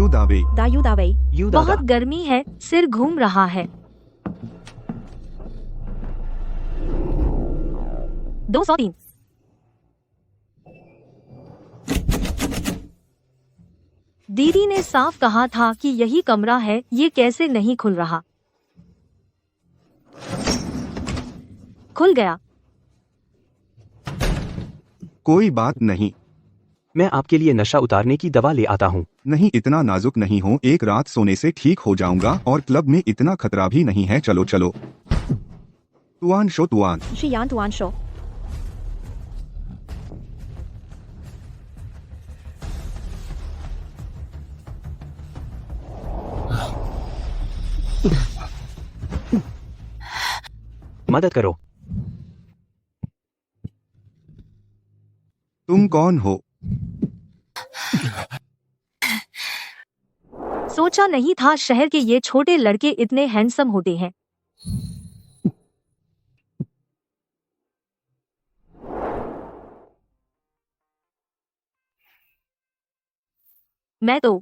दावे दायु दावे। यू दादा। बहुत गर्मी है, सिर घूम रहा है। 203। दीदी ने साफ कहा था कि यही कमरा है, ये कैसे नहीं खुल रहा? खुल गया। कोई बात नहीं। मैं आपके लिए नशा उतारने की दवा ले आता हूँ। नहीं, इतना नाजुक नहीं हो, एक रात सोने से ठीक हो जाऊंगा और क्लब में इतना खतरा भी नहीं है। चलो चलो। तुआन शो तुआन। शियान तुआन शो। मदद करो। तुम कौन हो? सोचा नहीं था शहर के ये छोटे लड़के इतने हैंडसम होते हैं। मैं तो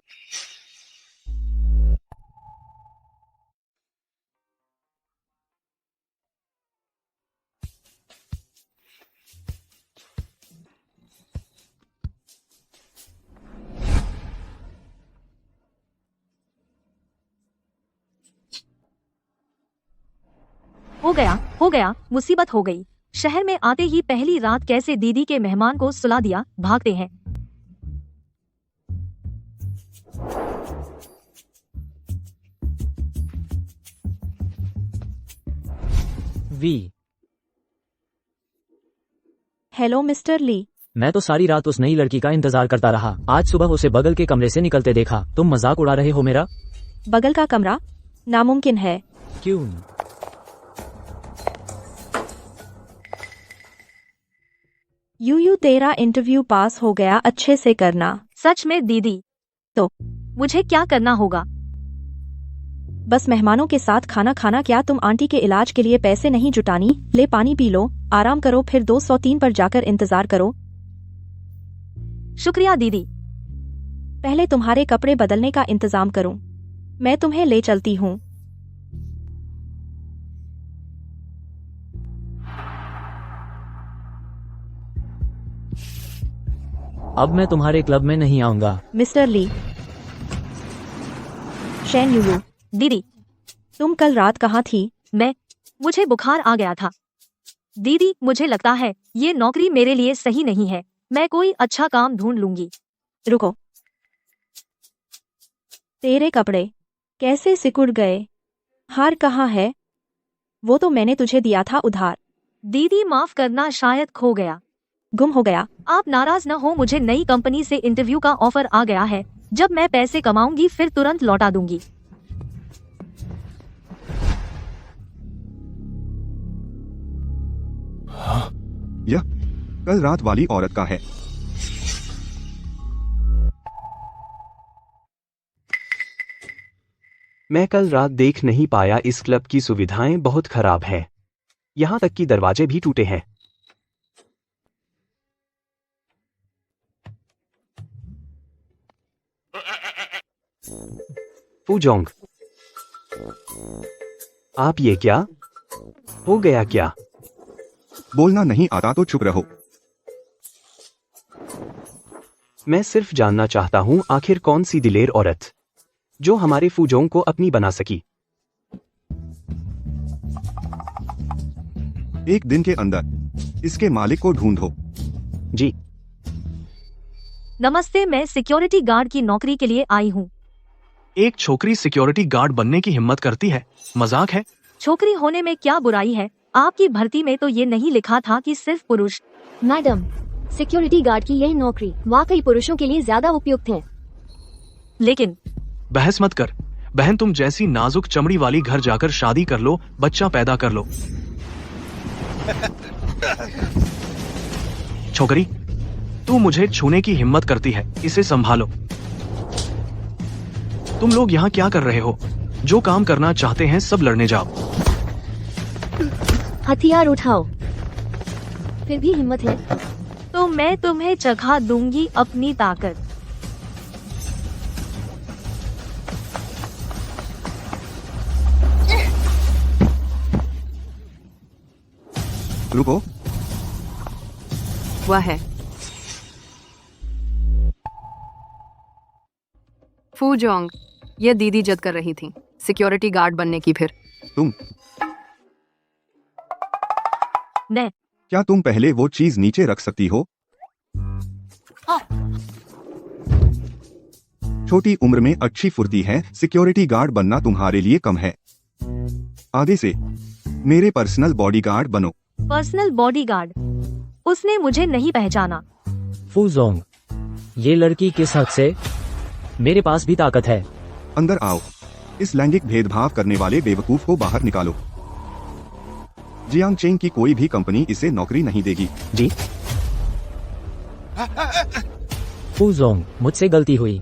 हो गया, मुसीबत हो गई। शहर में आते ही पहली रात कैसे दीदी के मेहमान को सुला दिया, भागते हैं। वी। हेलो मिस्टर ली। मैं तो सारी रात उस नई लड़की का इंतजार करता रहा। आज सुबह उसे बगल के कमरे से निकलते देखा। तुम मजाक उड़ा रहे हो मेरा? बगल का कमरा? नामुमकिन है। क्यों? यू तेरा इंटरव्यू पास हो गया, अच्छे से करना। सच में दीदी? तो मुझे क्या करना होगा? बस मेहमानों के साथ खाना खाना। क्या तुम आंटी के इलाज के लिए पैसे नहीं जुटानी? ले पानी पी लो, आराम करो, फिर 203 पर जाकर इंतजार करो। शुक्रिया दीदी। पहले तुम्हारे कपड़े बदलने का इंतजाम करूं। मैं तुम्हें ले चलती हूँ। अब मैं तुम्हारे क्लब में नहीं आऊंगा। Mister Lee. Shen Yuyu. दीदी, तुम कल रात कहाँ थी? मुझे बुखार आ गया था। दीदी, मुझे लगता है ये नौकरी मेरे लिए सही नहीं है। मैं कोई अच्छा काम ढूंढ लूंगी। रुको, तेरे कपड़े कैसे सिकुड़ गए? हार कहाँ है? वो तो मैंने तुझे दिया था उधार। दीदी माफ करना, शायद खो गया। गुम हो गया। आप नाराज न हो, मुझे नई कंपनी से इंटरव्यू का ऑफर आ गया है। जब मैं पैसे कमाऊंगी फिर तुरंत लौटा दूंगी। यह कल रात वाली औरत का है। मैं कल रात देख नहीं पाया। इस क्लब की सुविधाएं बहुत खराब हैं। यहाँ तक कि दरवाजे भी टूटे हैं। फूजोंग, आप ये क्या? हो गया क्या? बोलना नहीं आता तो चुप रहो। मैं सिर्फ जानना चाहता हूँ आखिर कौन सी दिलेर औरत जो हमारे फूजोंग को अपनी बना सकी। एक दिन के अंदर इसके मालिक को ढूंढो। जी। नमस्ते, मैं सिक्योरिटी गार्ड की नौकरी के लिए आई हूँ। एक छोकरी सिक्योरिटी गार्ड बनने की हिम्मत करती है? मजाक है। छोकरी होने में क्या बुराई है? आपकी भर्ती में तो ये नहीं लिखा था कि सिर्फ पुरुष? मैडम, सिक्योरिटी गार्ड की यह नौकरी वाकई पुरुषों के लिए ज्यादा उपयुक्त है। लेकिन बहस मत कर बहन, तुम जैसी नाजुक चमड़ी वाली घर जाकर शादी कर लो, बच्चा पैदा कर लो। छोकरी, तू मुझे छूने की हिम्मत करती है, इसे संभालो। तुम लोग यहाँ क्या कर रहे हो? जो काम करना चाहते हैं सब लड़ने जाओ। हथियार उठाओ। फिर भी हिम्मत है तो मैं तुम्हें चखा दूंगी अपनी ताकत। रुको, वह है फूजोंग। ये दीदी जद कर रही थी सिक्योरिटी गार्ड बनने की। फिर तुम मैं क्या तुम पहले वो चीज नीचे रख सकती हो? छोटी उम्र में अच्छी फुर्ती है, सिक्योरिटी गार्ड बनना तुम्हारे लिए कम है। आगे से मेरे पर्सनल बॉडीगार्ड बनो। Personal bodyguard? उसने मुझे नहीं पहचाना। फूजोंग, ये लड़की किस हद से? मेरे पास भी ताकत है। अंदर आओ, इस लैंगिक भेदभाव करने वाले बेवकूफ को बाहर निकालो। जियांग चेंग की कोई भी कंपनी इसे नौकरी नहीं देगी। जी फूजोंग, मुझसे गलती हुई।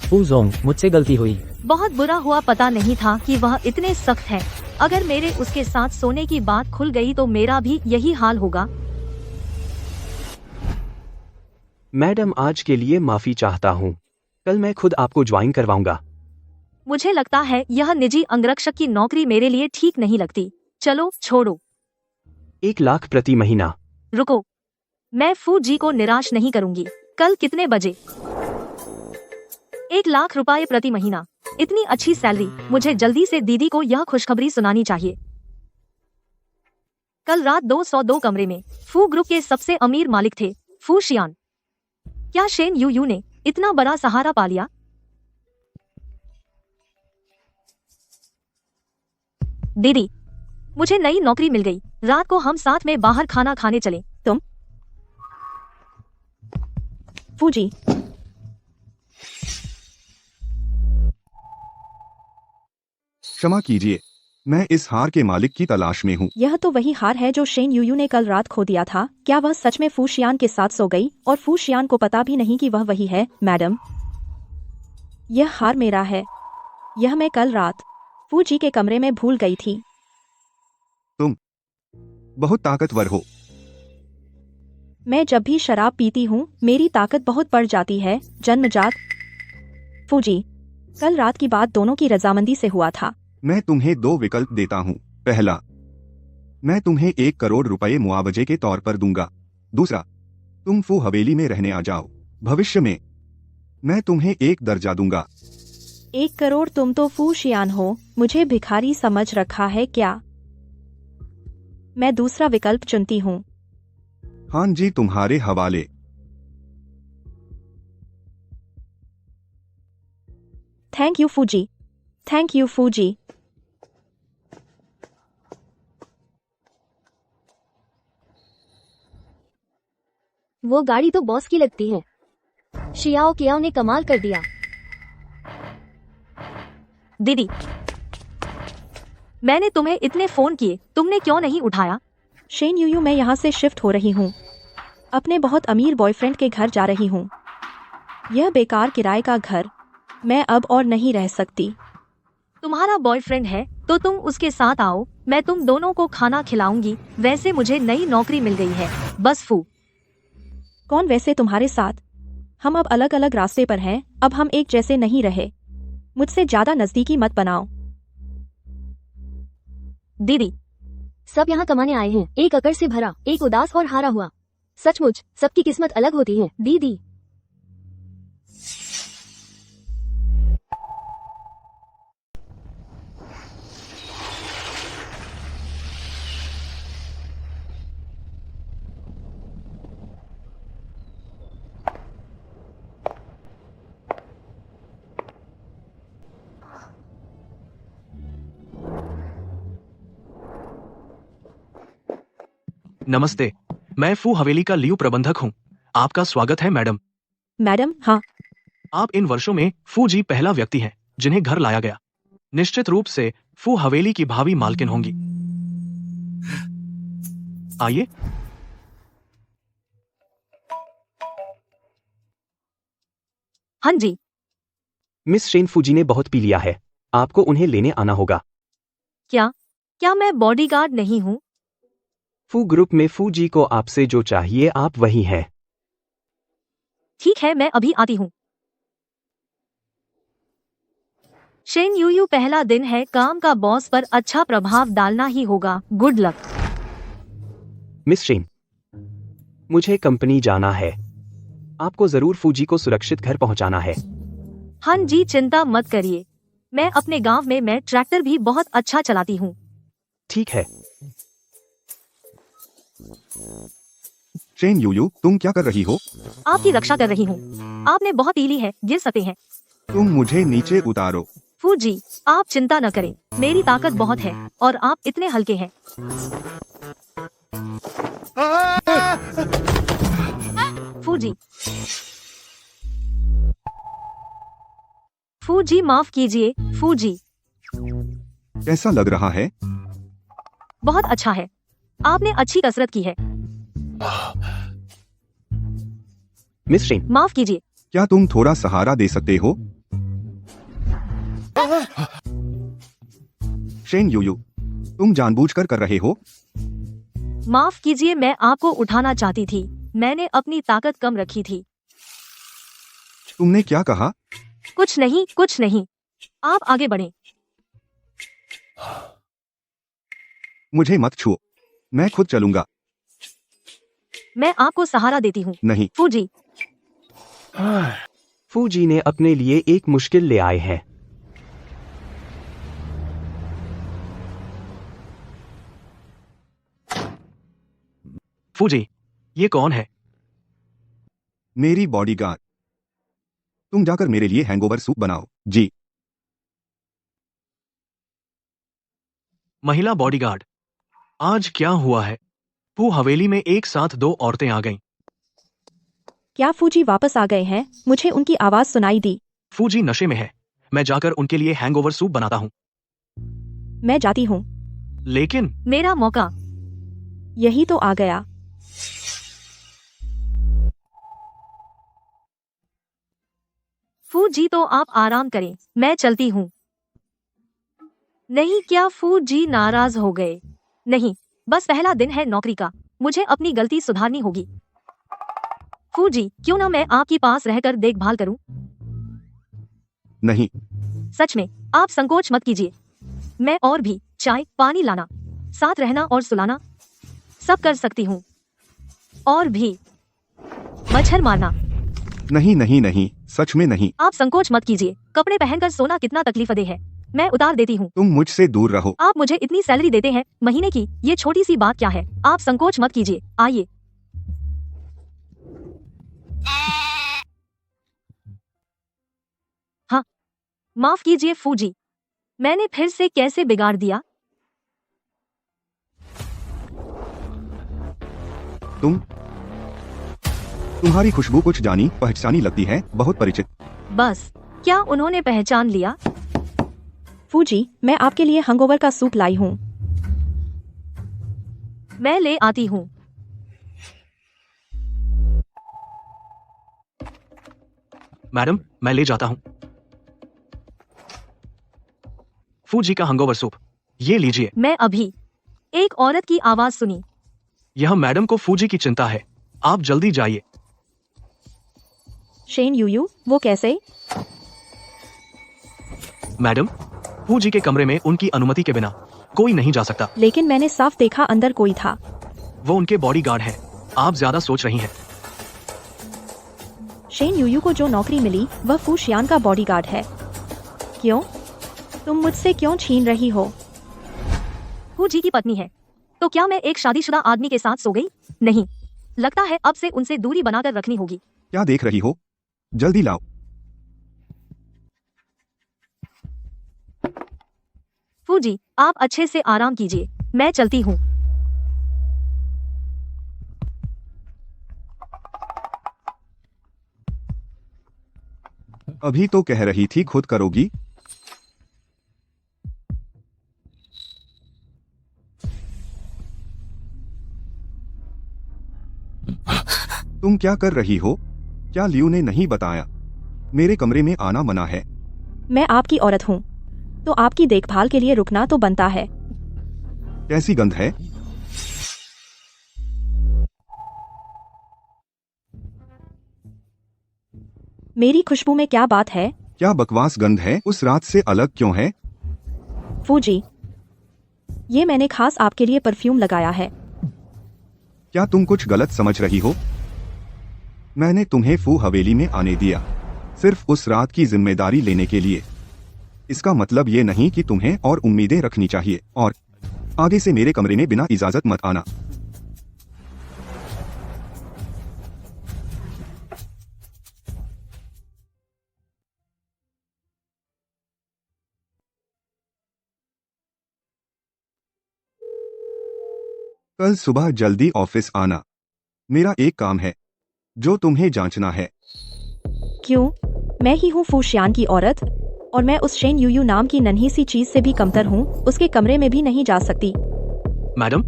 फूजोंग, मुझसे गलती हुई। बहुत बुरा हुआ, पता नहीं था कि वह इतने सख्त है। अगर मेरे उसके साथ सोने की बात खुल गई तो मेरा भी यही हाल होगा। मैडम, आज के लिए माफी चाहता हूँ। कल मैं खुद आपको ज्वाइन करवाऊंगा। मुझे लगता है यह निजी अंगरक्षक की नौकरी मेरे लिए ठीक नहीं लगती। चलो छोड़ो। 1 लाख प्रति महीना। रुको, मैं फू जी को निराश नहीं करूंगी। कल कितने बजे? 1 लाख रुपए प्रति महीना, इतनी अच्छी सैलरी। मुझे जल्दी से दीदी को यह खुशखबरी सुनानी चाहिए। कल रात 202 कमरे में फू ग्रुप के सबसे अमीर मालिक थे, फू शियान। क्या शेन यू ने इतना बड़ा सहारा पा लिया? दीदी, मुझे नई नौकरी मिल गई। रात को हम साथ में बाहर खाना खाने चले। तुम? फूजी, क्षमा कीजिए, मैं इस हार के मालिक की तलाश में हूँ। यह तो वही हार है जो शेन यूयू ने कल रात खो दिया था। क्या वह सच में फू शियान के साथ सो गई और फू शियान को पता भी नहीं कि वह वही है? मैडम, यह हार मेरा है। यह मैं कल रात फू जी के कमरे में भूल गई थी। तुम बहुत ताकतवर हो। मैं जब भी शराब पीती हूँ मेरी ताकत बहुत बढ़ जाती है, जन्मजात। फूजी, कल रात की बात दोनों की रजामंदी से हुआ था। मैं तुम्हें 2 विकल्प देता हूँ। पहला, मैं तुम्हें 1 करोड़ रुपए मुआवजे के तौर पर दूंगा। दूसरा, तुम फू हवेली में रहने आ जाओ। भविष्य में मैं तुम्हें 1 दर्जा दूंगा। 1 करोड़? तुम तो फू शियान हो, मुझे भिखारी समझ रखा है क्या? मैं दूसरा विकल्प चुनती हूँ। हाँ जी, तुम्हारे हवाले। Thank you Fuji, thank you Fuji. वो गाड़ी तो बॉस की लगती है। शियाओ कियाओ ने कमाल कर दिया। दीदी, मैंने तुम्हें इतने फोन किए, तुमने क्यों नहीं उठाया? शेन यूयू, मैं यहाँ से शिफ्ट हो रही हूँ। अपने बहुत अमीर बॉयफ्रेंड के घर जा रही हूँ। यह बेकार किराए का घर, मैं अब और नहीं रह सकती। तुम्हारा बॉयफ्रेंड है तो तुम उसके साथ आओ, मैं तुम दोनों को खाना खिलाऊंगी। वैसे मुझे नई नौकरी मिल गई है। बस फू। कौन वैसे तुम्हारे साथ? हम अब अलग अलग रास्ते पर हैं, अब हम एक जैसे नहीं रहे। मुझसे ज्यादा नजदीकी मत बनाओ। दीदी, सब यहाँ कमाने आए हैं, एक अकड़ से भरा, एक उदास और हारा हुआ। सचमुच सबकी किस्मत अलग होती है दीदी। नमस्ते, मैं फू हवेली का लीव प्रबंधक हूँ। आपका स्वागत है मैडम। मैडम, हाँ। आप इन वर्षों में फू जी पहला व्यक्ति हैं जिन्हें घर लाया गया। निश्चित रूप से फू हवेली की भावी मालकिन होंगी। आइए। हाँ जी। मिस शेन फूजी ने बहुत पी लिया है, आपको उन्हें लेने आना होगा। क्या मैं बॉडीगार्ड नहीं हूँ? फू ग्रुप में फू जी को आपसे जो चाहिए आप वही हैं। ठीक है, मैं अभी आती हूँ। शेन यूयू, पहला दिन है, काम का बॉस पर अच्छा प्रभाव डालना ही होगा। Good luck. मिस शेन, मुझे कंपनी जाना है। आपको जरूर फूजी को सुरक्षित घर पहुंचाना है। हाँ जी, चिंता मत करिए। मैं अपने गांव में मैं ट्रैक्टर भी बहुत अच्छा चलाती हूँ। ठीक है। शेन यूयू, तुम क्या कर रही हो? आपकी रक्षा कर रही हूँ। आपने बहुत पी ली है, गिर सकते हैं। तुम मुझे नीचे उतारो। फूजी, आप चिंता न करें, मेरी ताकत बहुत है और आप इतने हल्के हैं। फूजी, फूजी माफ कीजिए। फूजी, कैसा लग रहा है? बहुत अच्छा है। आपने अच्छी कसरत की है। मिस शेन, माफ कीजिए। क्या तुम थोड़ा सहारा दे सकते हो? शेन यूयू, तुम जानबूझकर कर रहे हो? माफ कीजिए, मैं आपको उठाना चाहती थी। मैंने अपनी ताकत कम रखी थी। तुमने क्या कहा? कुछ नहीं, कुछ नहीं। आप आगे बढ़ें। मुझे मत छुओ, मैं खुद चलूंगा। मैं आपको सहारा देती हूँ। नहीं, फूजी, फूजी ने अपने लिए एक मुश्किल ले आए हैं। फूजी, ये कौन है? मेरी बॉडीगार्ड। तुम जाकर मेरे लिए हैंगओवर सूप बनाओ। जी। महिला बॉडीगार्ड, आज क्या हुआ है? फू हवेली में एक साथ 2 औरतें आ गईं। क्या फूजी वापस आ गए हैं? मुझे उनकी आवाज सुनाई दी। फूजी नशे में है। मैं जाकर उनके लिए हैंगओवर सूप बनाता हूँ। मैं जाती हूँ। लेकिन मेरा मौका। यही तो आ गया। फूजी, तो आप आराम करें, मैं चलती हूँ। नहीं, क्या फूजी नाराज हो गए? नहीं, बस पहला दिन है नौकरी का। मुझे अपनी गलती सुधारनी होगी। फूजी, क्यों ना मैं आपके पास रहकर देखभाल करूं? नहीं, सच में, आप संकोच मत कीजिए। मैं और भी चाय, पानी लाना, साथ रहना और सुलाना सब कर सकती हूँ। और भी मच्छर मारना। नहीं, नहीं, नहीं, सच में नहीं। आप संकोच मत कीजिए। कपड़े पहनकर सोना कितना तकलीफदेह है। मैं उतार देती हूँ। तुम मुझसे दूर रहो। आप मुझे इतनी सैलरी देते हैं महीने की, ये छोटी सी बात क्या है? आप संकोच मत कीजिए, आइए। हाँ, माफ कीजिए फूजी, मैंने फिर से कैसे बिगाड़ दिया? तुम्हारी खुशबू कुछ जानी पहचानी लगती है, बहुत परिचित। बस, क्या उन्होंने पहचान लिया? फूजी, मैं आपके लिए हैंगओवर का सूप लाई हूँ। मैं ले आती हूँ। मैडम, मैं ले जाता हूँ। फूजी का हैंगओवर सूप, ये लीजिए। मैं अभी एक औरत की आवाज सुनी। यह मैडम को फूजी की चिंता है। आप जल्दी जाइए। शेन यूयू, वो कैसे? मैडम, फूजी के कमरे में उनकी अनुमति के बिना कोई नहीं जा सकता। लेकिन मैंने साफ देखा अंदर कोई था। वो उनके बॉडीगार्ड हैं। आप ज्यादा सोच रही हैं। शेन यूयू को जो नौकरी मिली वह फू शियान का बॉडीगार्ड है। क्यों? तुम मुझसे क्यों छीन रही हो? फूजी की पत्नी है, तो क्या मैं एक शादीशुदा आदमी के साथ सो गई? नहीं, लगता है अब से उनसे दूरी बनाकर रखनी होगी। क्या देख रही हो? जल्दी लाओ। फूजी, आप अच्छे से आराम कीजिए, मैं चलती हूँ। अभी तो कह रही थी खुद करोगी। तुम क्या कर रही हो? क्या लियू ने नहीं बताया? मेरे कमरे में आना मना है। मैं आपकी औरत हूँ, तो आपकी देखभाल के लिए रुकना तो बनता है। कैसी गंध है? मेरी खुशबू में क्या बात है? क्या बकवास गंध है? उस रात से अलग क्यों है? फूजी, ये मैंने खास आपके लिए परफ्यूम लगाया है। क्या तुम कुछ गलत समझ रही हो? मैंने तुम्हें फू हवेली में आने दिया सिर्फ उस रात की जिम्मेदारी लेने के लिए। इसका मतलब ये नहीं कि तुम्हें और उम्मीदें रखनी चाहिए, और आगे से मेरे कमरे में बिना इजाजत मत आना। कल सुबह जल्दी ऑफिस आना। मेरा एक काम है जो तुम्हें जांचना है। क्यों? मैं ही हूँ फू शियान की औरत, और मैं उस शेन यूयू नाम की नन्ही सी चीज से भी कमतर हूँ। उसके कमरे में भी नहीं जा सकती। मैडम,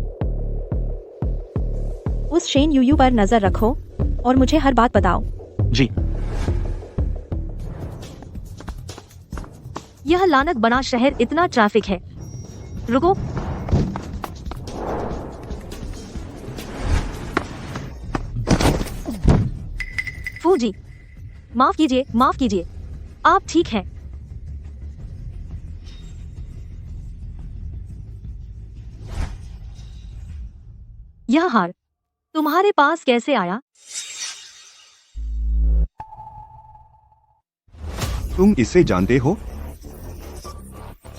उस शेन यूयू पर नजर रखो और मुझे हर बात बताओ। जी। यह लानत बना शहर, इतना ट्रैफिक है। रुको। फू जी, माफ कीजिए, माफ कीजिए। आप ठीक हैं? यह हार तुम्हारे पास कैसे आया? तुम इससे जानते हो?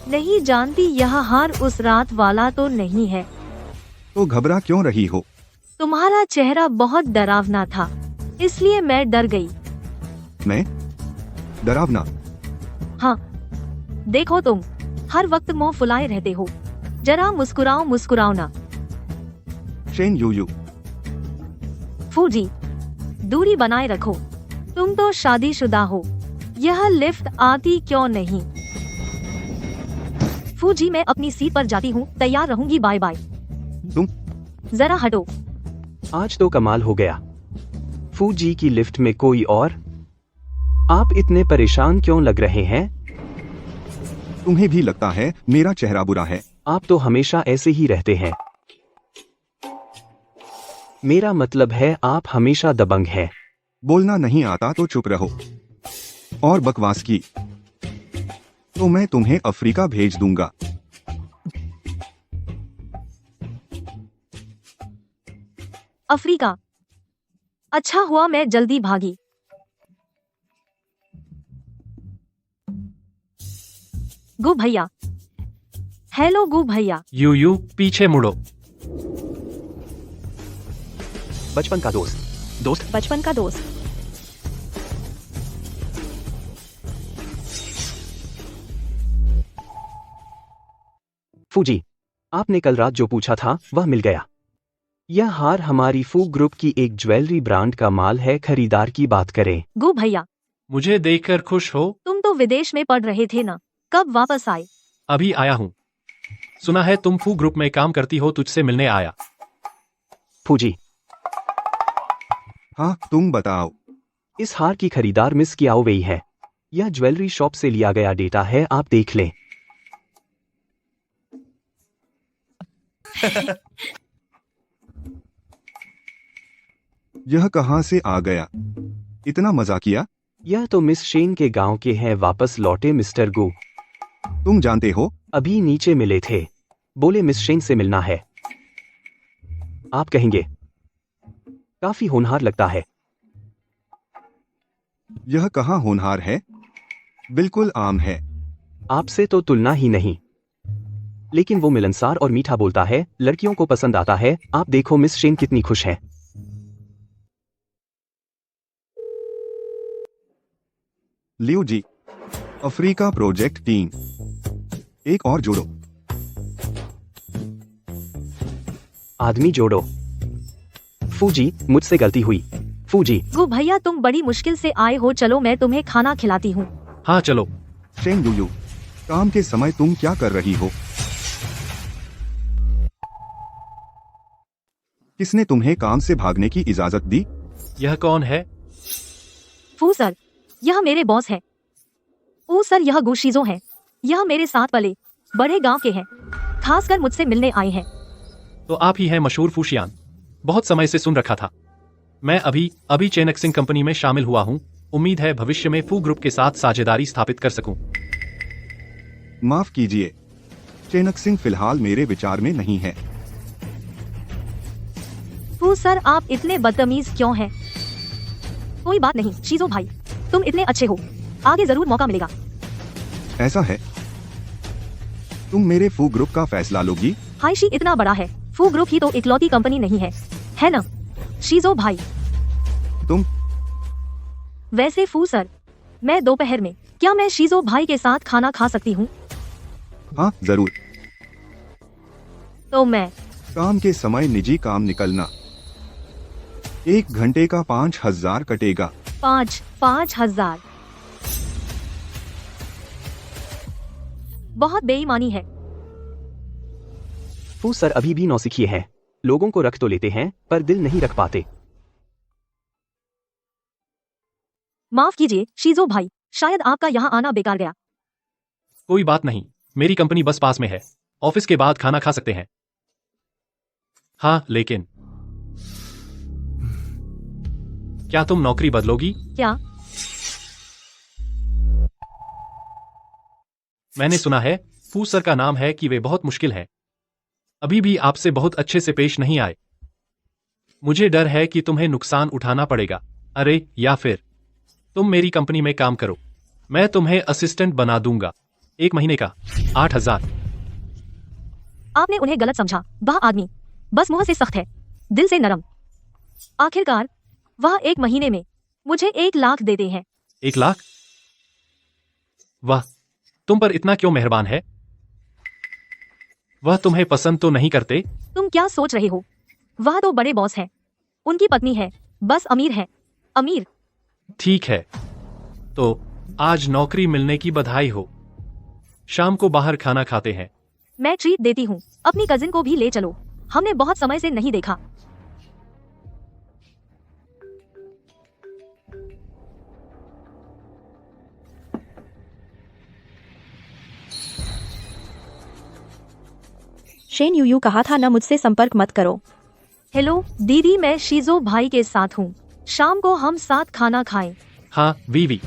नहीं जानती। यह हार उस रात वाला तो नहीं है। तो घबरा क्यों रही हो? तुम्हारा चेहरा बहुत डरावना था, इसलिए मैं डर गई। मैं डरावना? हाँ, देखो तुम हर वक्त मुंह फुलाए रहते हो। जरा मुस्कुराओ, मुस्कुराओ ना। शेन यूयू, फू जी, दूरी बनाए रखो। तुम तो शादीशुदा हो। यह लिफ्ट आती क्यों नहीं? फू जी, मैं अपनी सीट पर जाती हूँ। तैयार रहूंगी। Bye bye. तुम जरा हटो। आज तो कमाल हो गया। फू जी की लिफ्ट में कोई और? आप इतने परेशान क्यों लग रहे हैं? तुम्हें भी लगता है मेरा चेहरा बुरा है? आप तो हमेशा ऐसे ही रहते हैं। मेरा मतलब है आप हमेशा दबंग हैं। बोलना नहीं आता तो चुप रहो। और बकवास की तो मैं तुम्हें अफ्रीका भेज दूंगा। अफ्रीका? अच्छा हुआ मैं जल्दी भागी। गु भैया। हेलो गु भैया। यूयू, पीछे मुड़ो। बचपन का दोस्त। बचपन का दोस्त। फू जी, आपने कल रात जो पूछा था वह मिल गया। यह हार हमारी फू ग्रुप की एक ज्वेलरी ब्रांड का माल है। खरीदार की बात करें। गु भैया, मुझे देखकर खुश हो? तुम तो विदेश में पढ़ रहे थे ना, कब वापस आए? अभी आया हूँ। सुना है तुम फू ग्रुप में काम करती हो, तुझसे मिलने आया। फू जी, हाँ, तुम बताओ। इस हार की खरीदार मिस कियाओ वेई है। यह ज्वेलरी शॉप से लिया गया डेटा है, आप देख लें। यह कहाँ से आ गया? इतना मजा किया? यह तो मिस शेन के गांव के हैं, वापस लौटे मिस्टर गु। तुम जानते हो? अभी नीचे मिले थे, बोले मिस शेन से मिलना है। आप कहेंगे काफी होनहार लगता है। यह कहाँ होनहार है? बिल्कुल आम है। आपसे तो तुलना ही नहीं। लेकिन वो मिलनसार और मीठा बोलता है, लड़कियों को पसंद आता है। आप देखो मिस शेन कितनी खुश है। लियो जी, अफ्रीका प्रोजेक्ट टीम, एक और जोड़ो। आदमी जोड़ो। फू जी, मुझसे गलती हुई। फू जी, गु भैया, तुम बड़ी मुश्किल से आए हो। चलो मैं तुम्हें खाना खिलाती हूँ। हाँ चलो। शेन यूयू, काम के समय तुम क्या कर रही हो? किसने तुम्हें काम से भागने की इजाजत दी? यह कौन है? फू सर, यह मेरे बॉस है। ओ सर, यह गु शीजो है। यह मेरे साथ पले बड़े गांव के हैं, खासकर मुझसे मिलने आए हैं। तो आप ही हैं मशहूर फू शियान। बहुत समय से सुन रखा था। मैं अभी चेनक्सिंग कंपनी में शामिल हुआ हूँ। उम्मीद है भविष्य में फू ग्रुप के साथ साझेदारी स्थापित कर सकूं। माफ कीजिए, चेनक्सिंग फिलहाल मेरे विचार में नहीं है। फू फू सर, आप इतने बदतमीज क्यों हैं? कोई बात नहीं शीजो भाई, तुम इतने अच्छे हो, आगे जरूर मौका मिलेगा। ऐसा है, तुम मेरे फू ग्रुप का फैसला लोगी? हाइशी इतना बड़ा है, फू ग्रुप ही तो इकलौती कंपनी नहीं है ना शीजो भाई? तुम वैसे फू सर, मैं दोपहर में क्या मैं शीजो भाई के साथ खाना खा सकती हूँ? हाँ जरूर। तो मैं काम के समय निजी काम निकलना। 1 घंटे का 5,000 कटेगा। 5,000 बहुत बेईमानी है। फू सर अभी भी नौसिखिए हैं। लोगों को रख तो लेते हैं पर दिल नहीं रख पाते। माफ कीजिए शीजो भाई, शायद आपका यहाँ आना बेकार गया। कोई बात नहीं, मेरी कंपनी बस पास में है, ऑफिस के बाद खाना खा सकते हैं। हाँ लेकिन क्या तुम नौकरी बदलोगी? क्या? मैंने सुना है, फू सर का नाम है कि वे बहुत मुश्किल है, अभी भी आपसे बहुत अच्छे से पेश नहीं आए। मुझे डर है कि तुम्हें नुकसान उठाना पड़ेगा। अरे या फिर तुम मेरी कंपनी में काम करो, मैं तुम्हें असिस्टेंट बना दूंगा। 1 महीने का 8,000। आपने उन्हें गलत समझा। वह आदमी बस मुंह से सख्त है, दिल से नरम। आखिरकार वह 1 महीने में मुझे 1 लाख देते हैं। 1 लाख? वाह, तुम पर इतना क्यों मेहरबान है? वह तुम्हें पसंद तो नहीं करते? तुम क्या सोच रहे हो? वह तो बड़े बॉस हैं, उनकी पत्नी है, बस अमीर है, अमीर। ठीक है, तो आज नौकरी मिलने की बधाई हो। शाम को बाहर खाना खाते हैं। मैं ट्रीट देती हूँ, अपनी कजिन को भी ले चलो, हमने बहुत समय से नहीं देखा। शेन यूयू कहा था ना मुझसे संपर्क मत करो। हेलो दीदी, मैं शीजो भाई के साथ हूँ, शाम को हम साथ खाना खाएं। हाँ वीवी,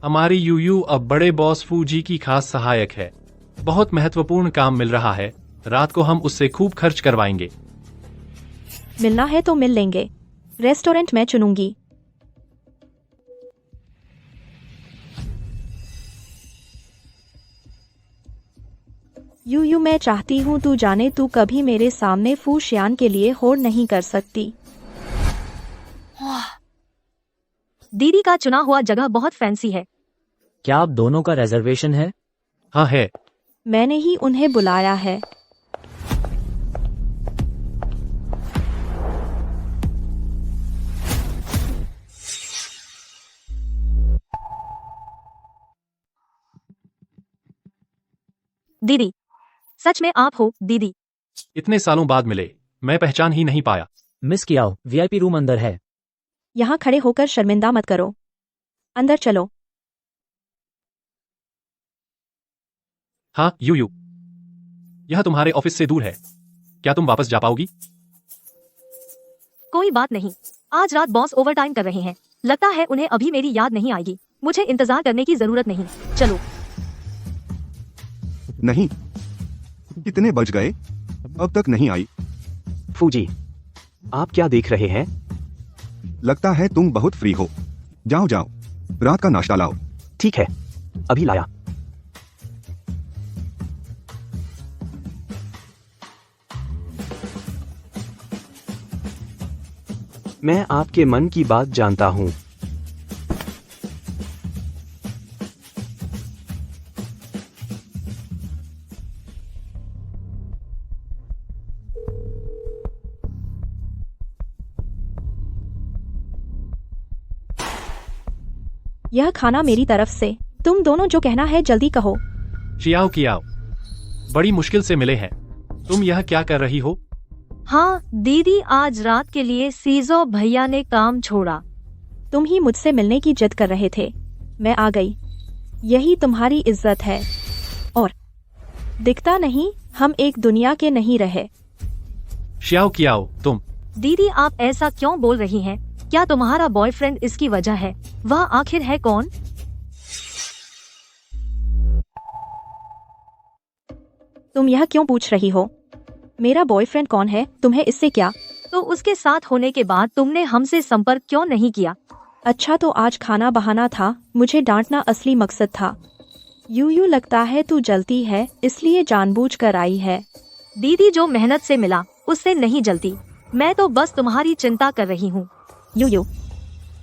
हमारी यूयू अब बड़े बॉस फूजी की खास सहायक है। बहुत महत्वपूर्ण काम मिल रहा है, रात को हम उससे खूब खर्च करवाएंगे। मिलना है तो मिल लेंगे, रेस्टोरेंट मैं चुनूंगी। यूयू, मैं चाहती हूँ तू जाने, तू कभी मेरे सामने फू शियान के लिए होड़ नहीं कर सकती। दीदी का चुना हुआ जगह बहुत फैंसी है। क्या आप दोनों का रिजर्वेशन है? हाँ है। मैंने ही उन्हें बुलाया है। दीदी, सच में आप हो दीदी? इतने सालों बाद मिले, मैं पहचान ही नहीं पाया। मिस कियाओ, वीआईपी रूम अंदर है। यहाँ खड़े होकर शर्मिंदा मत करो, अंदर चलो। हाँ यूयू, यह तुम्हारे ऑफिस से दूर है, क्या तुम वापस जा पाओगी? कोई बात नहीं, आज रात बॉस ओवरटाइम कर रहे हैं, लगता है उन्हें अभी मेरी याद नहीं आएगी। मुझे इंतजार करने की जरूरत नहीं, चलो। नहीं, कितने बज गए? अब तक नहीं आई। फूजी, आप क्या देख रहे हैं? लगता है तुम बहुत फ्री हो। जाओ जाओ, रात का नाश्ता लाओ। ठीक है, अभी लाया। मैं आपके मन की बात जानता हूं। यह खाना मेरी तरफ से, तुम दोनों जो कहना है जल्दी कहो। चियाओ कियाओ, बड़ी मुश्किल से मिले हैं, तुम यह क्या कर रही हो? हाँ दीदी, आज रात के लिए सीजो भैया ने काम छोड़ा। तुम ही मुझसे मिलने की जिद कर रहे थे, मैं आ गई, यही तुम्हारी इज्जत है। और दिखता नहीं हम एक दुनिया के नहीं रहे। चियाओ कियाओ, तुम। दीदी आप ऐसा क्यों बोल रही हैं? क्या तुम्हारा बॉयफ्रेंड इसकी वजह है? वह आखिर है कौन? तुम यह क्यों पूछ रही हो? मेरा बॉयफ्रेंड कौन है, तुम्हें इससे क्या? तो उसके साथ होने के बाद तुमने हमसे संपर्क क्यों नहीं किया? अच्छा तो आज खाना बहाना था, मुझे डांटना असली मकसद था। यूयू लगता है तू जलती है, इसलिए जानबूझकर आई है। दीदी जो मेहनत से मिला उससे नहीं जलती, मैं तो बस तुम्हारी चिंता कर रही हूँ। यूयू,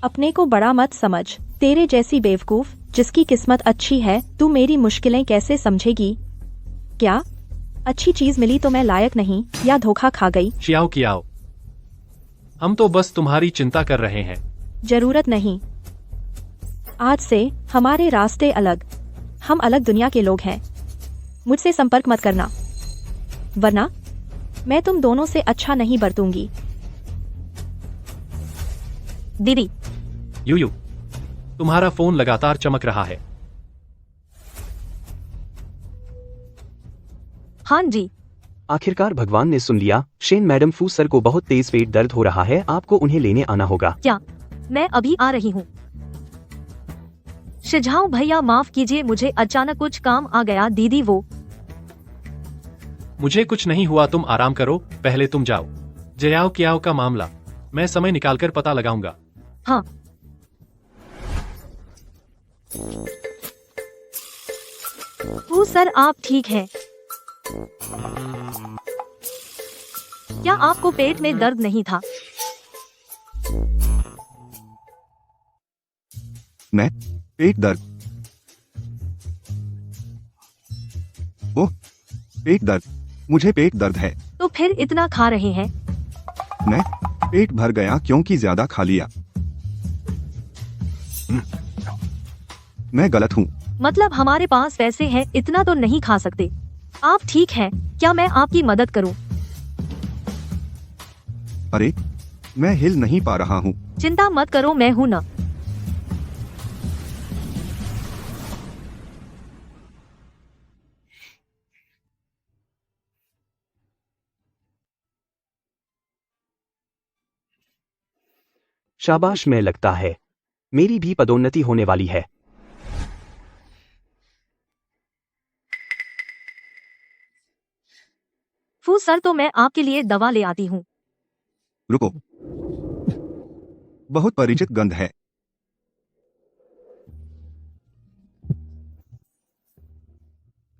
अपने को बड़ा मत समझ, तेरे जैसी बेवकूफ जिसकी किस्मत अच्छी है, तू मेरी मुश्किलें कैसे समझेगी? क्या अच्छी चीज मिली तो मैं लायक नहीं, या धोखा खा गई? शियाओ कियाओ, हम तो बस तुम्हारी चिंता कर रहे हैं। जरूरत नहीं, आज से हमारे रास्ते अलग, हम अलग दुनिया के लोग हैं। मुझसे संपर्क मत करना, वरना मैं तुम दोनों से अच्छा नहीं बरतूंगी। दीदी, यूयू, तुम्हारा फोन लगातार चमक रहा है। हाँ जी। आखिरकार भगवान ने सुन लिया। शेन मैडम, फू सर को बहुत तेज पेट दर्द हो रहा है, आपको उन्हें लेने आना होगा। क्या? मैं अभी आ रही हूँ। शिझाओ भैया माफ कीजिए, मुझे अचानक कुछ काम आ गया। दीदी वो मुझे कुछ नहीं हुआ, तुम आराम करो, पहले तुम जाओ। जयाओ कियाओ का मामला मैं समय निकालकर पता लगाऊंगा। हाँ। ओ सर आप ठीक हैं? क्या आपको पेट में दर्द नहीं था? मैं पेट दर्द? ओह, पेट दर्द, मुझे पेट दर्द है। तो फिर इतना खा रहे हैं? मैं पेट भर गया क्योंकि ज्यादा खा लिया। मैं गलत हूँ। मतलब हमारे पास पैसे हैं, इतना तो नहीं खा सकते। आप ठीक हैं? क्या मैं आपकी मदद करूं? अरे, मैं हिल नहीं पा रहा हूँ। चिंता मत करो, मैं हूं ना। शाबाश, में लगता है मेरी भी पदोन्नति होने वाली है। फू सर, तो मैं आपके लिए दवा ले आती हूँ। रुको, बहुत परिचित गंध है।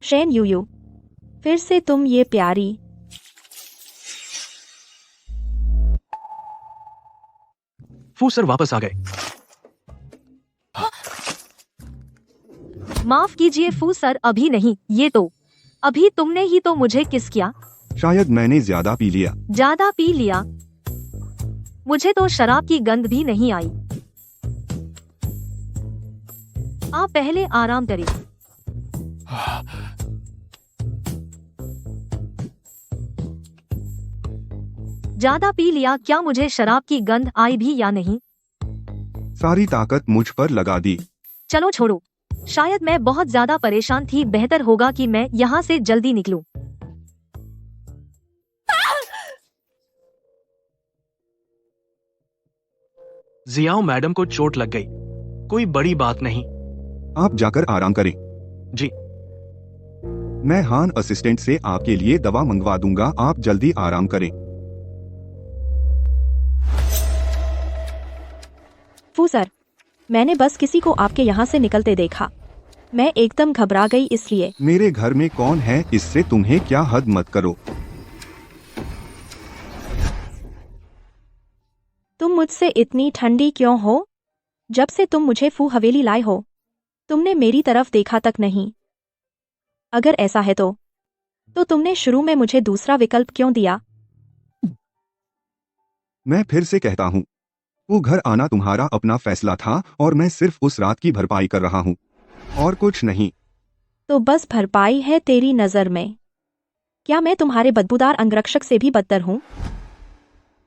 शेन यूयू, फिर से तुम ये प्यारी। फू सर वापस आ गए। माफ कीजिए फू सर, अभी नहीं। ये तो अभी तुमने ही तो मुझे किस किया। शायद मैंने ज्यादा पी लिया। ज्यादा पी लिया? मुझे तो शराब की गंध भी नहीं आई। आप पहले आराम करें। ज्यादा पी लिया? क्या मुझे शराब की गंध आई भी या नहीं? सारी ताकत मुझ पर लगा दी। चलो छोड़ो, शायद मैं बहुत ज्यादा परेशान थी। बेहतर होगा कि मैं यहाँ से जल्दी निकलूं। जियाओ मैडम को चोट लग गई, कोई बड़ी बात नहीं। आप जाकर आराम करें। जी। मैं हान असिस्टेंट से आपके लिए दवा मंगवा दूंगा, आप जल्दी आराम करें। फू सर, मैंने बस किसी को आपके यहाँ से निकलते देखा, मैं एकदम घबरा गई इसलिए। मेरे घर में कौन है, इससे तुम्हें क्या हद मत करो। तुम मुझसे इतनी ठंडी क्यों हो? जब से तुम मुझे फू हवेली लाए हो, तुमने मेरी तरफ देखा तक नहीं। अगर ऐसा है तो तुमने शुरू में मुझे दूसरा विकल्प क्यों दिया? मैं फिर से कहता हूँ, वो घर आना तुम्हारा अपना फैसला था और मैं सिर्फ उस रात की भरपाई कर रहा हूँ और कुछ नहीं। तो बस भरपाई है तेरी नजर में? क्या मैं तुम्हारे बदबूदार अंगरक्षक से भी बदतर हूँ?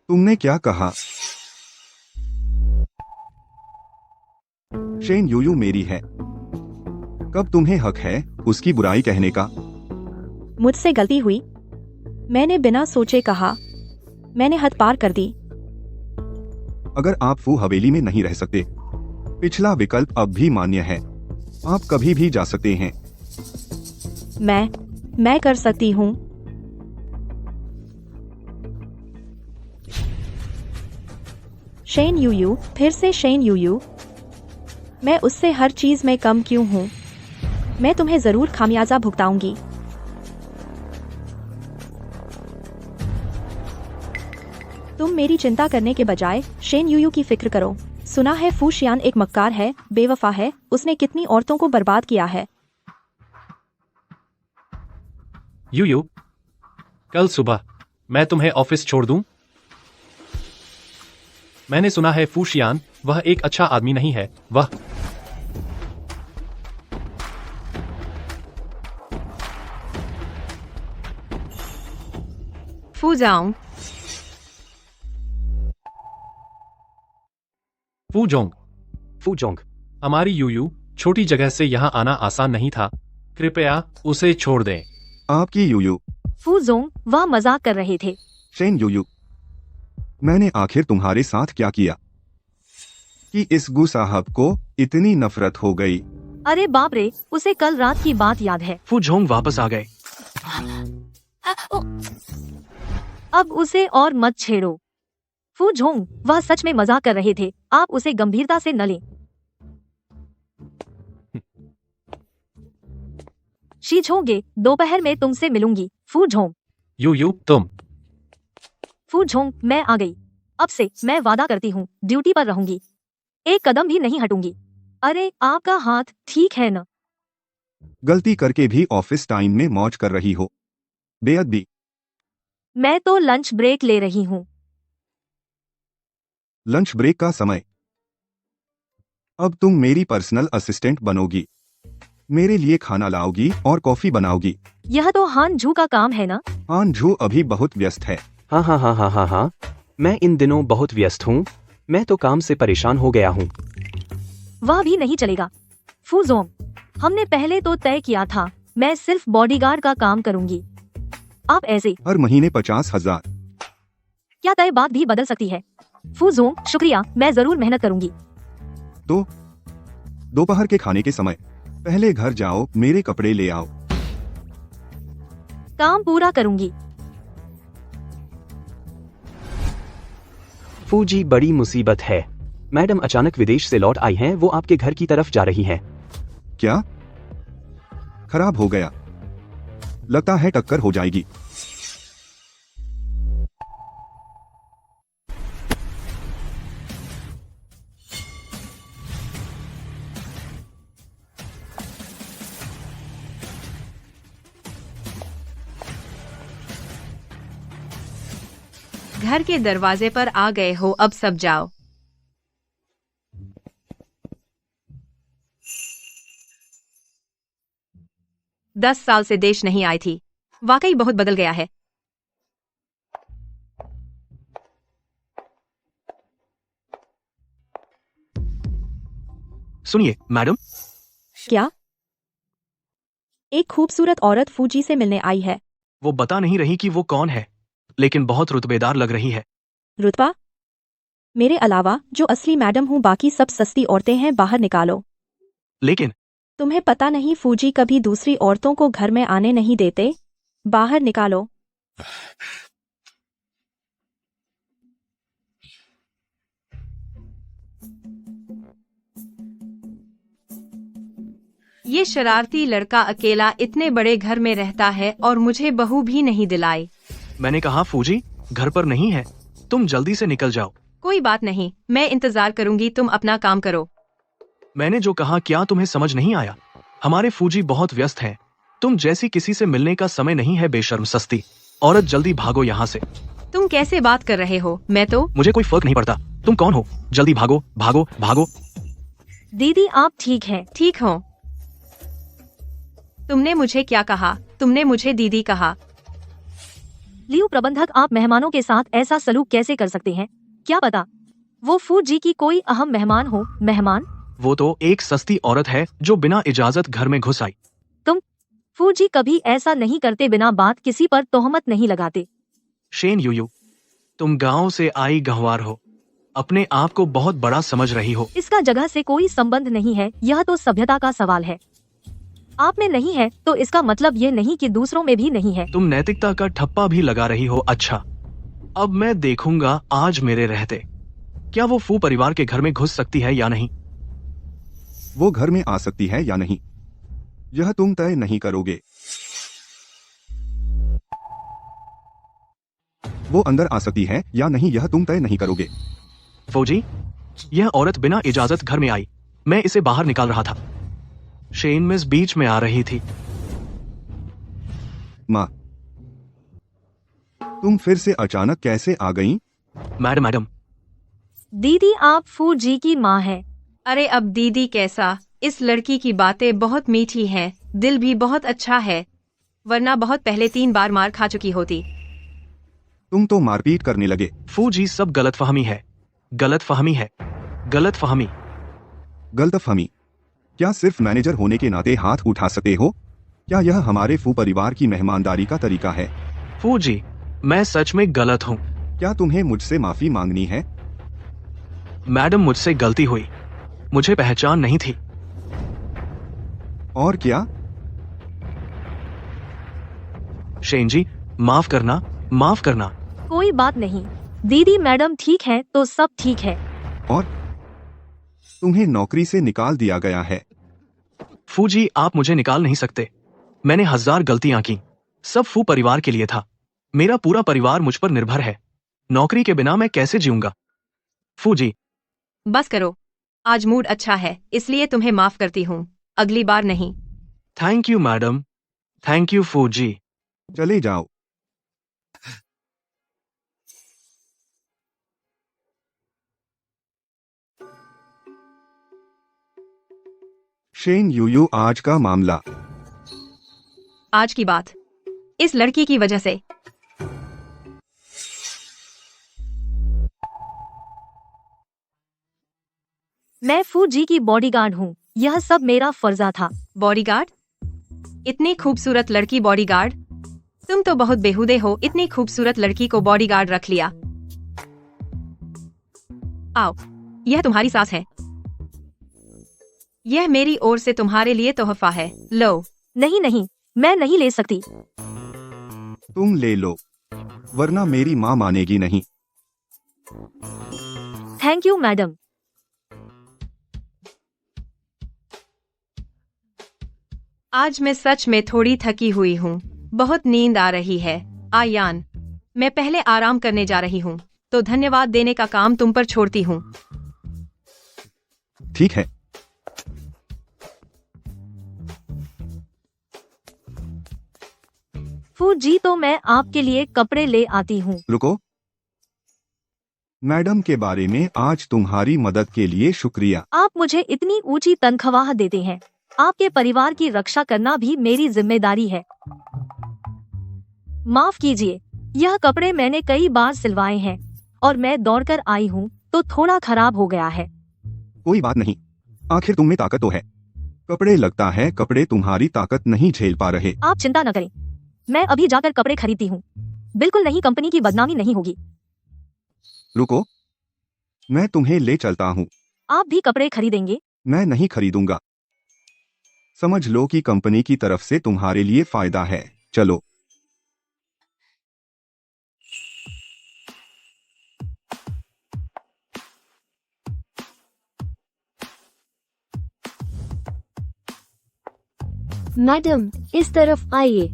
तुमने क्या कहा? शेन यूयू मेरी है, कब तुम्हें हक है उसकी बुराई कहने का? मुझसे गलती हुई, मैंने बिना सोचे कहा, मैंने हद पार कर दी। अगर आप फू हवेली में नहीं रह सकते, पिछला विकल्प अब भी मान्य है, आप कभी भी जा सकते हैं। मैं कर सकती हूँ। शेन यूयू, फिर से शेन यूयू। मैं उससे हर चीज में कम क्यों हूँ? मैं तुम्हें जरूर खामियाजा भुगताऊंगी। तुम मेरी चिंता करने के बजाय शेन यूयू की फिक्र करो। सुना है फू शियान एक मक्कार है, बेवफा है, उसने कितनी औरतों को बर्बाद किया है। यूयू, कल सुबह मैं तुम्हें ऑफिस छोड़ दूं? मैंने सुना है फू शियान, वह एक अच्छा आदमी नहीं है। वह फू जाऊं? फू जोंग, फूजोंग, हमारी यूयू, छोटी जगह से यहाँ आना आसान नहीं था। कृपया उसे छोड़ दें। आपकी यूयू। फू जोंग, वह मजाक कर रहे थे। शेन यूयू, मैंने आखिर तुम्हारे साथ क्या किया कि इस गु साहब को इतनी नफरत हो गई? अरे बाप रे, उसे कल रात की बात याद है। फू जोंग वापस आ गए। अब उसे और मत छेड़ो। फू जोंग, वह सच में मजाक कर रहे थे, आप उसे गंभीरता से न लें। शीछोगे, दोपहर में तुमसे मिलूंगी। फू जोंग। यूयू, तुम। फू जोंग, मैं आ गई। अब से मैं वादा करती हूँ, ड्यूटी पर रहूंगी, एक कदम भी नहीं हटूंगी। अरे आपका हाथ ठीक है न? गलती करके भी ऑफिस टाइम में मौज कर रही हो। बेअदबी। मैं तो लंच ब्रेक ले रही हूँ। लंच ब्रेक का समय। अब तुम मेरी पर्सनल असिस्टेंट बनोगी, मेरे लिए खाना लाओगी और कॉफी बनाओगी। यह तो हान झू का काम है ना? हान झू अभी बहुत व्यस्त है। हाँ हाँ हाँ हाँ हाँ हाँ, मैं इन दिनों बहुत व्यस्त हूँ। मैं तो काम से परेशान हो गया हूँ। वह भी नहीं चलेगा। फू जोंग, हमने पहले तो तय किया था, मैं सिर्फ बॉडीगार्ड का काम करूंगी। आप ऐसे हर महीने 50,000। क्या तय बात भी बदल सकती है? फू जोंग, शुक्रिया, मैं जरूर मेहनत करूंगी। तो दोपहर के खाने के समय पहले घर जाओ, मेरे कपड़े ले आओ। काम पूरा करूंगी। फूजी, बड़ी मुसीबत है। मैडम अचानक विदेश से लौट आई हैं, वो आपके घर की तरफ जा रही हैं। क्या खराब हो गया? लगता है टक्कर हो जाएगी। घर के दरवाजे पर आ गए हो, अब सब जाओ। दस साल से देश नहीं आई थी, वाकई बहुत बदल गया है। सुनिए मैडम, क्या? एक खूबसूरत औरत फूजी से मिलने आई है। वो बता नहीं रही कि वो कौन है, लेकिन बहुत रुतबेदार लग रही है। रुतबा? मेरे अलावा जो असली मैडम हूँ, बाकी सब सस्ती औरतें हैं, बाहर निकालो। लेकिन तुम्हें पता नहीं फूजी कभी दूसरी औरतों को घर में आने नहीं देते? बाहर निकालो। ये शरारती लड़का अकेला इतने बड़े घर में रहता है और मुझे बहू भी नहीं दिलाई। मैंने कहा फूजी घर पर नहीं है, तुम जल्दी से निकल जाओ। कोई बात नहीं, मैं इंतजार करूंगी, तुम अपना काम करो। मैंने जो कहा क्या तुम्हें समझ नहीं आया? हमारे फूजी बहुत व्यस्त हैं। तुम जैसी किसी से मिलने का समय नहीं है, बेशर्म सस्ती औरत, जल्दी भागो यहाँ से। तुम कैसे बात कर रहे हो? मैं तो मुझे कोई फर्क नहीं पड़ता, तुम कौन हो? जल्दी भागो भागो भागो। दीदी आप ठीक हैं? ठीक हो? तुमने मुझे क्या कहा? तुमने मुझे दीदी कहा। लियो प्रबंधक, आप मेहमानों के साथ ऐसा सलूक कैसे कर सकते हैं? क्या पता वो फू जी की कोई अहम मेहमान हो। मेहमान? वो तो एक सस्ती औरत है जो बिना इजाजत घर में घुस आई। तुम फू जी कभी ऐसा नहीं करते, बिना बात किसी पर तोहमत नहीं लगाते। शेन यूयू, तुम गांव से आई गंवार हो, अपने आप को बहुत बड़ा समझ रही हो। इसका जगह से कोई संबंध नहीं है, यह तो सभ्यता का सवाल है। आप में नहीं है तो इसका मतलब ये नहीं कि दूसरों में भी नहीं है। तुम नैतिकता का ठप्पा भी लगा रही हो। अच्छा, अब मैं देखूंगा आज मेरे रहते क्या वो फू परिवार के घर में घुस सकती है या नहीं? वो घर में आ सकती है या नहीं, यह तुम तय नहीं करोगे। वो अंदर आ सकती है या नहीं, यह तुम तय नहीं करोगे। फौजी, यह औरत बिना इजाजत घर में आई। मैं इसे बाहर निकाल रहा था। शेन मिस बीच में आ रही थी। माँ, तुम फिर से अचानक कैसे आ गई? मैडम, दीदी आप फू जी की माँ है। अरे अब दीदी कैसा? इस लड़की की बातें बहुत मीठी हैं, दिल भी बहुत अच्छा है, वरना बहुत पहले 3 बार मार खा चुकी होती। तुम तो मारपीट करने लगे। फू जी सब गलतफहमी है। गलतफहमी है। गलतफहमी। गलतफहमी? क्या सिर्फ मैनेजर होने के नाते हाथ उठा सकते हो? क्या यह हमारे फू परिवार की मेहमानदारी का तरीका है? फू जी, मैं सच में गलत हूँ। क्या तुम्हें मुझसे माफी मांगनी है? मैडम, मुझसे गलती हुई। मुझे पहचान नहीं थी। और क्या? शेन जी, माफ करना, माफ करना। कोई बात नहीं दीदी, मैडम ठीक है तो सब ठीक है। और तुम्हें नौकरी से निकाल दिया गया है। फू जी, आप मुझे निकाल नहीं सकते। मैंने 1000 गलतियां की। सब फू परिवार के लिए था। मेरा पूरा परिवार मुझ पर निर्भर है। नौकरी के बिना मैं कैसे जीऊंगा? फू जी, बस करो, आज मूड अच्छा है इसलिए तुम्हें माफ करती हूँ, अगली बार नहीं। Thank you madam. Thank you फू जी। चले जाओ। शेन यूयू, आज का मामला। आज की बात इस लड़की की वजह से। मैं फू जी की बॉडीगार्ड हूँ, यह सब मेरा फर्जा था। बॉडीगार्ड? इतनी खूबसूरत लड़की बॉडीगार्ड? तुम तो बहुत बेहुदे हो, इतनी खूबसूरत लड़की को बॉडीगार्ड रख लिया। आओ, यह तुम्हारी सास है। यह मेरी ओर से तुम्हारे लिए तोहफा है, लो। नहीं नहीं, मैं नहीं ले सकती। तुम ले लो, वरना मेरी माँ मानेगी नहीं। Thank you madam. आज मैं सच में थोड़ी थकी हुई हूँ, बहुत नींद आ रही है। आयान, मैं पहले आराम करने जा रही हूँ, तो धन्यवाद देने का काम तुम पर छोड़ती हूँ। ठीक है। फू जी, तो मैं आपके लिए कपड़े ले आती हूँ। रुको। मैडम के बारे में आज तुम्हारी मदद के लिए शुक्रिया। आप मुझे इतनी ऊंची तनख्वाह देते हैं, आपके परिवार की रक्षा करना भी मेरी जिम्मेदारी है। माफ कीजिए, यह कपड़े मैंने कई बार सिलवाए हैं और मैं दौड़कर आई हूँ तो थोड़ा खराब हो गया है। कोई बात नहीं, आखिर तुम में ताकत तो है। कपड़े, लगता है कपड़े तुम्हारी ताकत नहीं झेल पा रहे। आप चिंता न करें, मैं अभी जाकर कपड़े खरीदती हूँ। बिल्कुल नहीं, कंपनी की बदनामी नहीं होगी। रुको, मैं तुम्हें ले चलता हूँ। आप भी कपड़े खरीदेंगे? मैं नहीं खरीदूंगा। समझ लो कि कंपनी की तरफ से तुम्हारे लिए फायदा है। चलो। मैडम, इस तरफ आइए।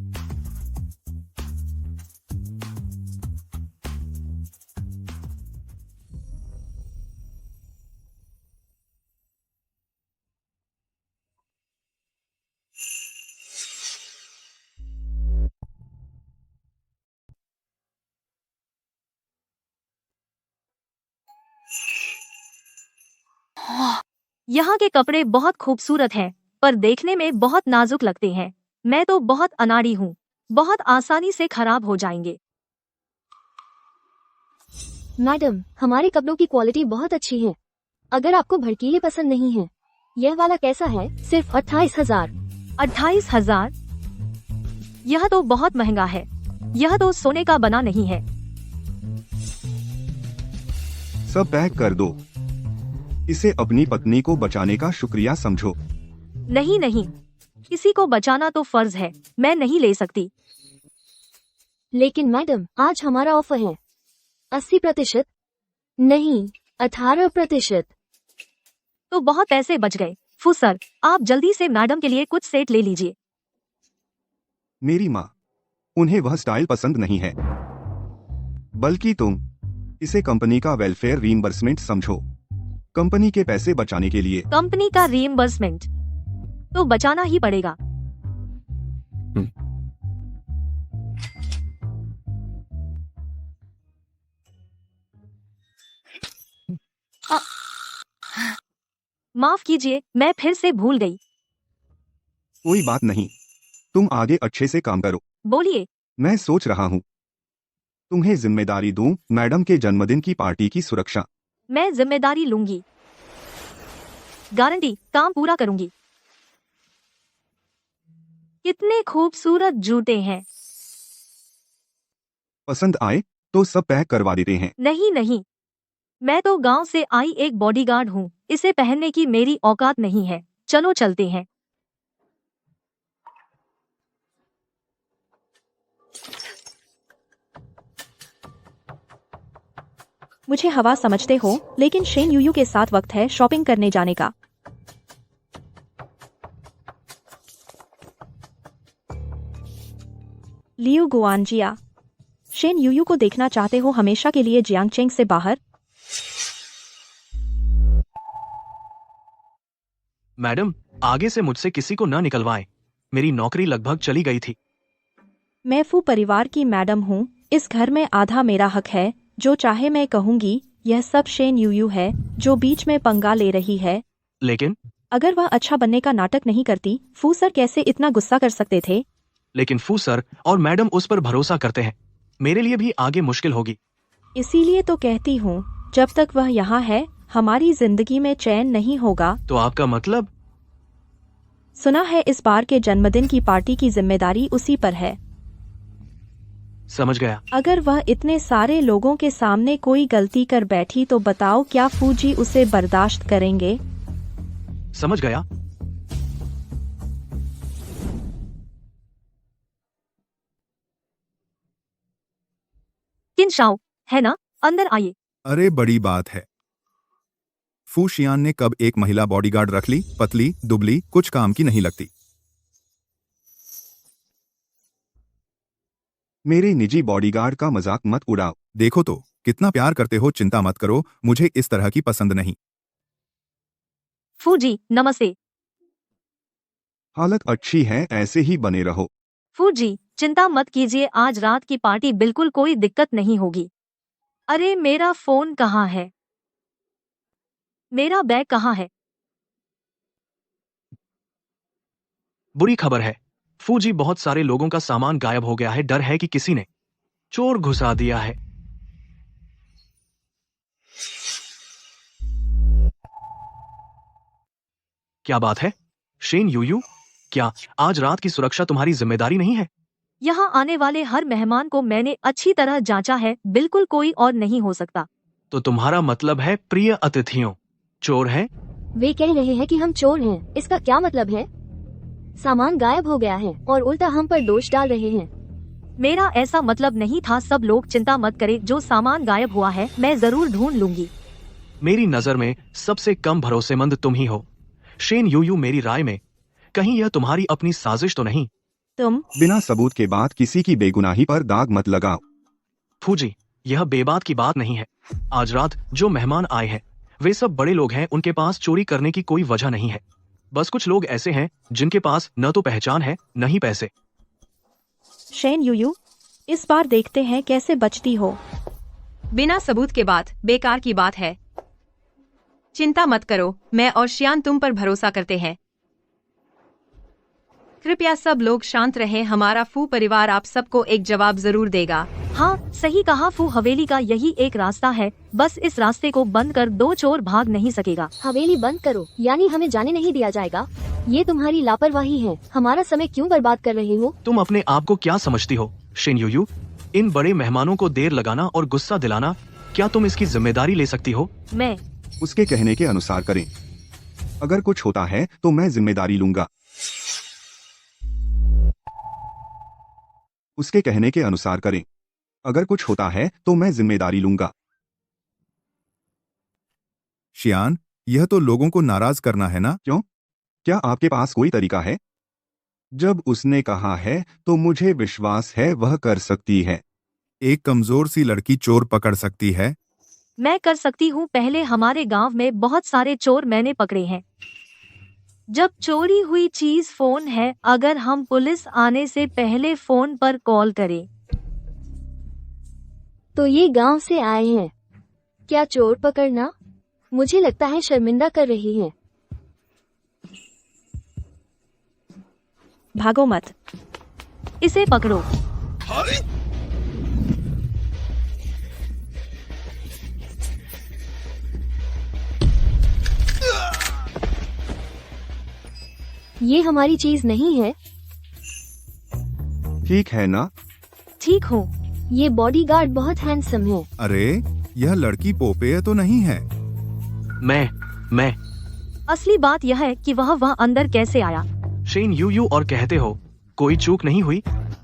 यहाँ के कपड़े बहुत खूबसूरत हैं, पर देखने में बहुत नाजुक लगते हैं। मैं तो बहुत अनाड़ी हूँ, बहुत आसानी से खराब हो जाएंगे। मैडम, हमारे कपड़ों की क्वालिटी बहुत अच्छी है। अगर आपको भड़कीले पसंद नहीं है। यह वाला कैसा है? सिर्फ 28,000। 28,000? यह तो बहुत महंगा है। यह तो सोने का बना नहीं है। सब पैक कर दो। इसे अपनी पत्नी को बचाने का शुक्रिया समझो। नहीं नहीं, किसी को बचाना तो फर्ज है, मैं नहीं ले सकती। लेकिन मैडम, आज हमारा ऑफर है 80%। नहीं, 18%। तो बहुत पैसे बच गए। फू सर, आप जल्दी से मैडम के लिए कुछ सेट ले लीजिए। मेरी माँ, उन्हें वह स्टाइल पसंद नहीं है, बल्कि तुम इसे कंपनी का वेलफेयर रीइंबर्समेंट समझो, कंपनी के पैसे बचाने के लिए। कंपनी का रीइंबर्समेंट तो बचाना ही पड़ेगा। माफ कीजिए, मैं फिर से भूल गई। कोई बात नहीं, तुम आगे अच्छे से काम करो। बोलिए। मैं सोच रहा हूँ तुम्हें जिम्मेदारी दूं मैडम के जन्मदिन की पार्टी की सुरक्षा। मैं जिम्मेदारी लूंगी, गारंटी काम पूरा करूंगी। कितने खूबसूरत जूते हैं। पसंद आए तो सब पैक करवा देते हैं। नहीं नहीं, मैं तो गांव से आई एक बॉडीगार्ड हूँ, इसे पहनने की मेरी औकात नहीं है। चलो चलते हैं। मुझे हवा समझते हो, लेकिन शेन यूयू के साथ वक्त है शॉपिंग करने जाने का। लियू गुआनजिया, शेन यूयू को देखना चाहते हो हमेशा के लिए जियांगचेंग से बाहर? मैडम, आगे से मुझसे किसी को न निकलवाएं। मेरी नौकरी लगभग चली गई थी। मैं फू परिवार की मैडम हूँ, इस घर में आधा मेरा हक है, जो चाहे मैं कहूँगी। यह सब शेन यूयू है जो बीच में पंगा ले रही है। लेकिन अगर वह अच्छा बनने का नाटक नहीं करती, फू सर कैसे इतना गुस्सा कर सकते थे? लेकिन फू सर और मैडम उस पर भरोसा करते हैं। मेरे लिए भी आगे मुश्किल होगी। इसीलिए तो कहती हूँ, जब तक वह यहाँ है हमारी जिंदगी में चैन नहीं होगा। तो आपका मतलब? सुना है इस बार के जन्मदिन की पार्टी की जिम्मेदारी उसी पर है। समझ गया। अगर वह इतने सारे लोगों के सामने कोई गलती कर बैठी तो बताओ क्या फूजी उसे बर्दाश्त करेंगे? समझ गया। किन शाओ, है ना? अंदर आइए। अरे बड़ी बात है। फू शियान ने कब एक महिला बॉडीगार्ड रख ली? पतली दुबली, कुछ काम की नहीं लगती। मेरे निजी बॉडीगार्ड का मजाक मत उड़ाओ। देखो तो कितना प्यार करते हो। चिंता मत करो, मुझे इस तरह की पसंद नहीं। फूजी नमस्ते। हालत अच्छी है, ऐसे ही बने रहो। फूजी चिंता मत कीजिए, आज रात की पार्टी बिल्कुल कोई दिक्कत नहीं होगी। अरे मेरा फोन कहाँ है? मेरा बैग कहाँ है? बुरी खबर है फूजी, बहुत सारे लोगों का सामान गायब हो गया है। डर है कि किसी ने चोर घुसा दिया है। क्या बात है शेन यूयू, क्या आज रात की सुरक्षा तुम्हारी जिम्मेदारी नहीं है? यहाँ आने वाले हर मेहमान को मैंने अच्छी तरह जांचा है, बिल्कुल कोई और नहीं हो सकता। तो तुम्हारा मतलब है प्रिय अतिथियों चोर हैं? वे कह रहे हैं कि हम चोर हैं। इसका क्या मतलब है? सामान गायब हो गया है और उल्टा हम पर दोष डाल रहे हैं। मेरा ऐसा मतलब नहीं था। सब लोग चिंता मत करें, जो सामान गायब हुआ है मैं जरूर ढूंढ लूंगी। मेरी नजर में सबसे कम भरोसेमंद तुम ही हो शेन यूयू। मेरी राय में कहीं यह तुम्हारी अपनी साजिश तो नहीं? तुम बिना सबूत के बाद किसी की बेगुनाही पर दाग मत लगाओ। फूजी, यह बेबात की बात नहीं है। आज रात जो मेहमान आए हैं वे सब बड़े लोग हैं। उनके पास चोरी करने की कोई वजह नहीं है। बस कुछ लोग ऐसे हैं जिनके पास न तो पहचान है न ही पैसे। शेन यूयू, इस बार देखते हैं कैसे बचती हो। बिना सबूत के बाद बेकार की बात है। चिंता मत करो, मैं और शियान तुम पर भरोसा करते हैं। कृपया सब लोग शांत रहें, हमारा फू परिवार आप सबको एक जवाब जरूर देगा। हाँ सही कहा फू, हवेली का यही एक रास्ता है, बस इस रास्ते को बंद कर दो, चोर भाग नहीं सकेगा। हवेली बंद करो यानी हमें जाने नहीं दिया जाएगा? ये तुम्हारी लापरवाही है। हमारा समय क्यों बर्बाद कर रहे हो? तुम अपने आप को क्या समझती हो शेन यूयू? इन बड़े मेहमानों को देर लगाना और गुस्सा दिलाना, क्या तुम इसकी जिम्मेदारी ले सकती हो? मैं उसके कहने के अनुसार करें। अगर कुछ होता है तो मैं जिम्मेदारी लूंगा। उसके कहने के अनुसार करें। अगर कुछ होता है तो मैं जिम्मेदारी लूंगा। शियान, यह तो लोगों को नाराज करना है ना? क्यों? क्या आपके पास कोई तरीका है? जब उसने कहा है तो मुझे विश्वास है वह कर सकती है। एक कमजोर सी लड़की चोर पकड़ सकती है? मैं कर सकती हूँ। पहले हमारे गांव में बहुत सारे चोर मैंने पकड़े हैं। जब चोरी हुई चीज फोन है, अगर हम पुलिस आने से पहले फोन पर कॉल करें। तो ये गांव से आए हैं। क्या चोर पकड़ना? मुझे लगता है शर्मिंदा कर रही है। भागो मत। इसे पकड़ो। ये हमारी चीज नहीं है। ठीक है ना? ठीक हो। ये बॉडीगार्ड बहुत हैंडसम है। अरे, यह लड़की पोपेय तो नहीं है? मैं असली बात यह है कि वह अंदर कैसे आया। शेन यू और कहते हो कोई चूक नहीं हुई?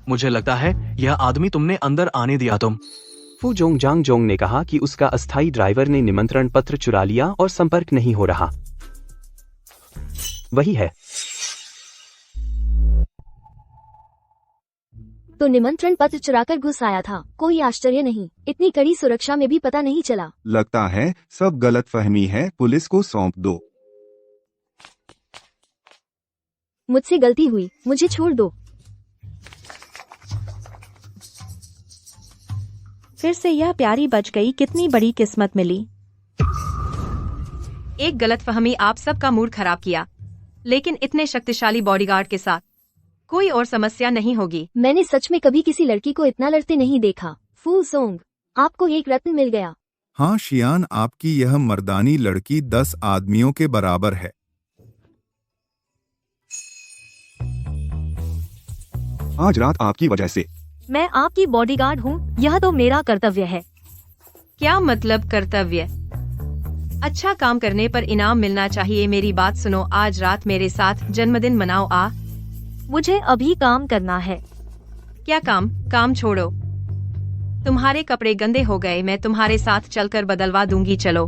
मुझे लगता है यह आदमी तुमने अंदर आने दिया। तुम फू जोंग ने कहा कि उसका अस्थायी ड्राइवर ने निमंत्रण पत्र चुरा लिया और संपर्क नहीं हो रहा। वही है। तो निमंत्रण पत्र चुराकर घुस आया था। कोई आश्चर्य नहीं, इतनी कड़ी सुरक्षा में भी पता नहीं चला। लगता है सब गलतफहमी है, पुलिस को सौंप दो। मुझसे गलती हुई, मुझे छोड़ दो। फिर से यह प्यारी बच गई। कितनी बड़ी किस्मत मिली। एक गलतफहमी आप सबका मूड खराब किया, लेकिन इतने शक्तिशाली बॉडीगार्ड के साथ कोई और समस्या नहीं होगी। मैंने सच में कभी किसी लड़की को इतना लड़ते नहीं देखा। फू जोंग, आपको एक रत्न मिल गया। हाँ शियान, आपकी यह मर्दानी लड़की 10 आदमियों के बराबर है। आज रात आपकी वजह से। मैं आपकी बॉडीगार्ड हूँ, यह तो मेरा कर्तव्य है। क्या मतलब कर्तव्य? अच्छा काम करने पर इनाम मिलना चाहिए। मेरी बात सुनो, आज रात मेरे साथ जन्मदिन मनाओ। मुझे अभी काम करना है। क्या काम? काम छोड़ो। तुम्हारे कपड़े गंदे हो गए, मैं तुम्हारे साथ चलकर बदलवा दूंगी। चलो।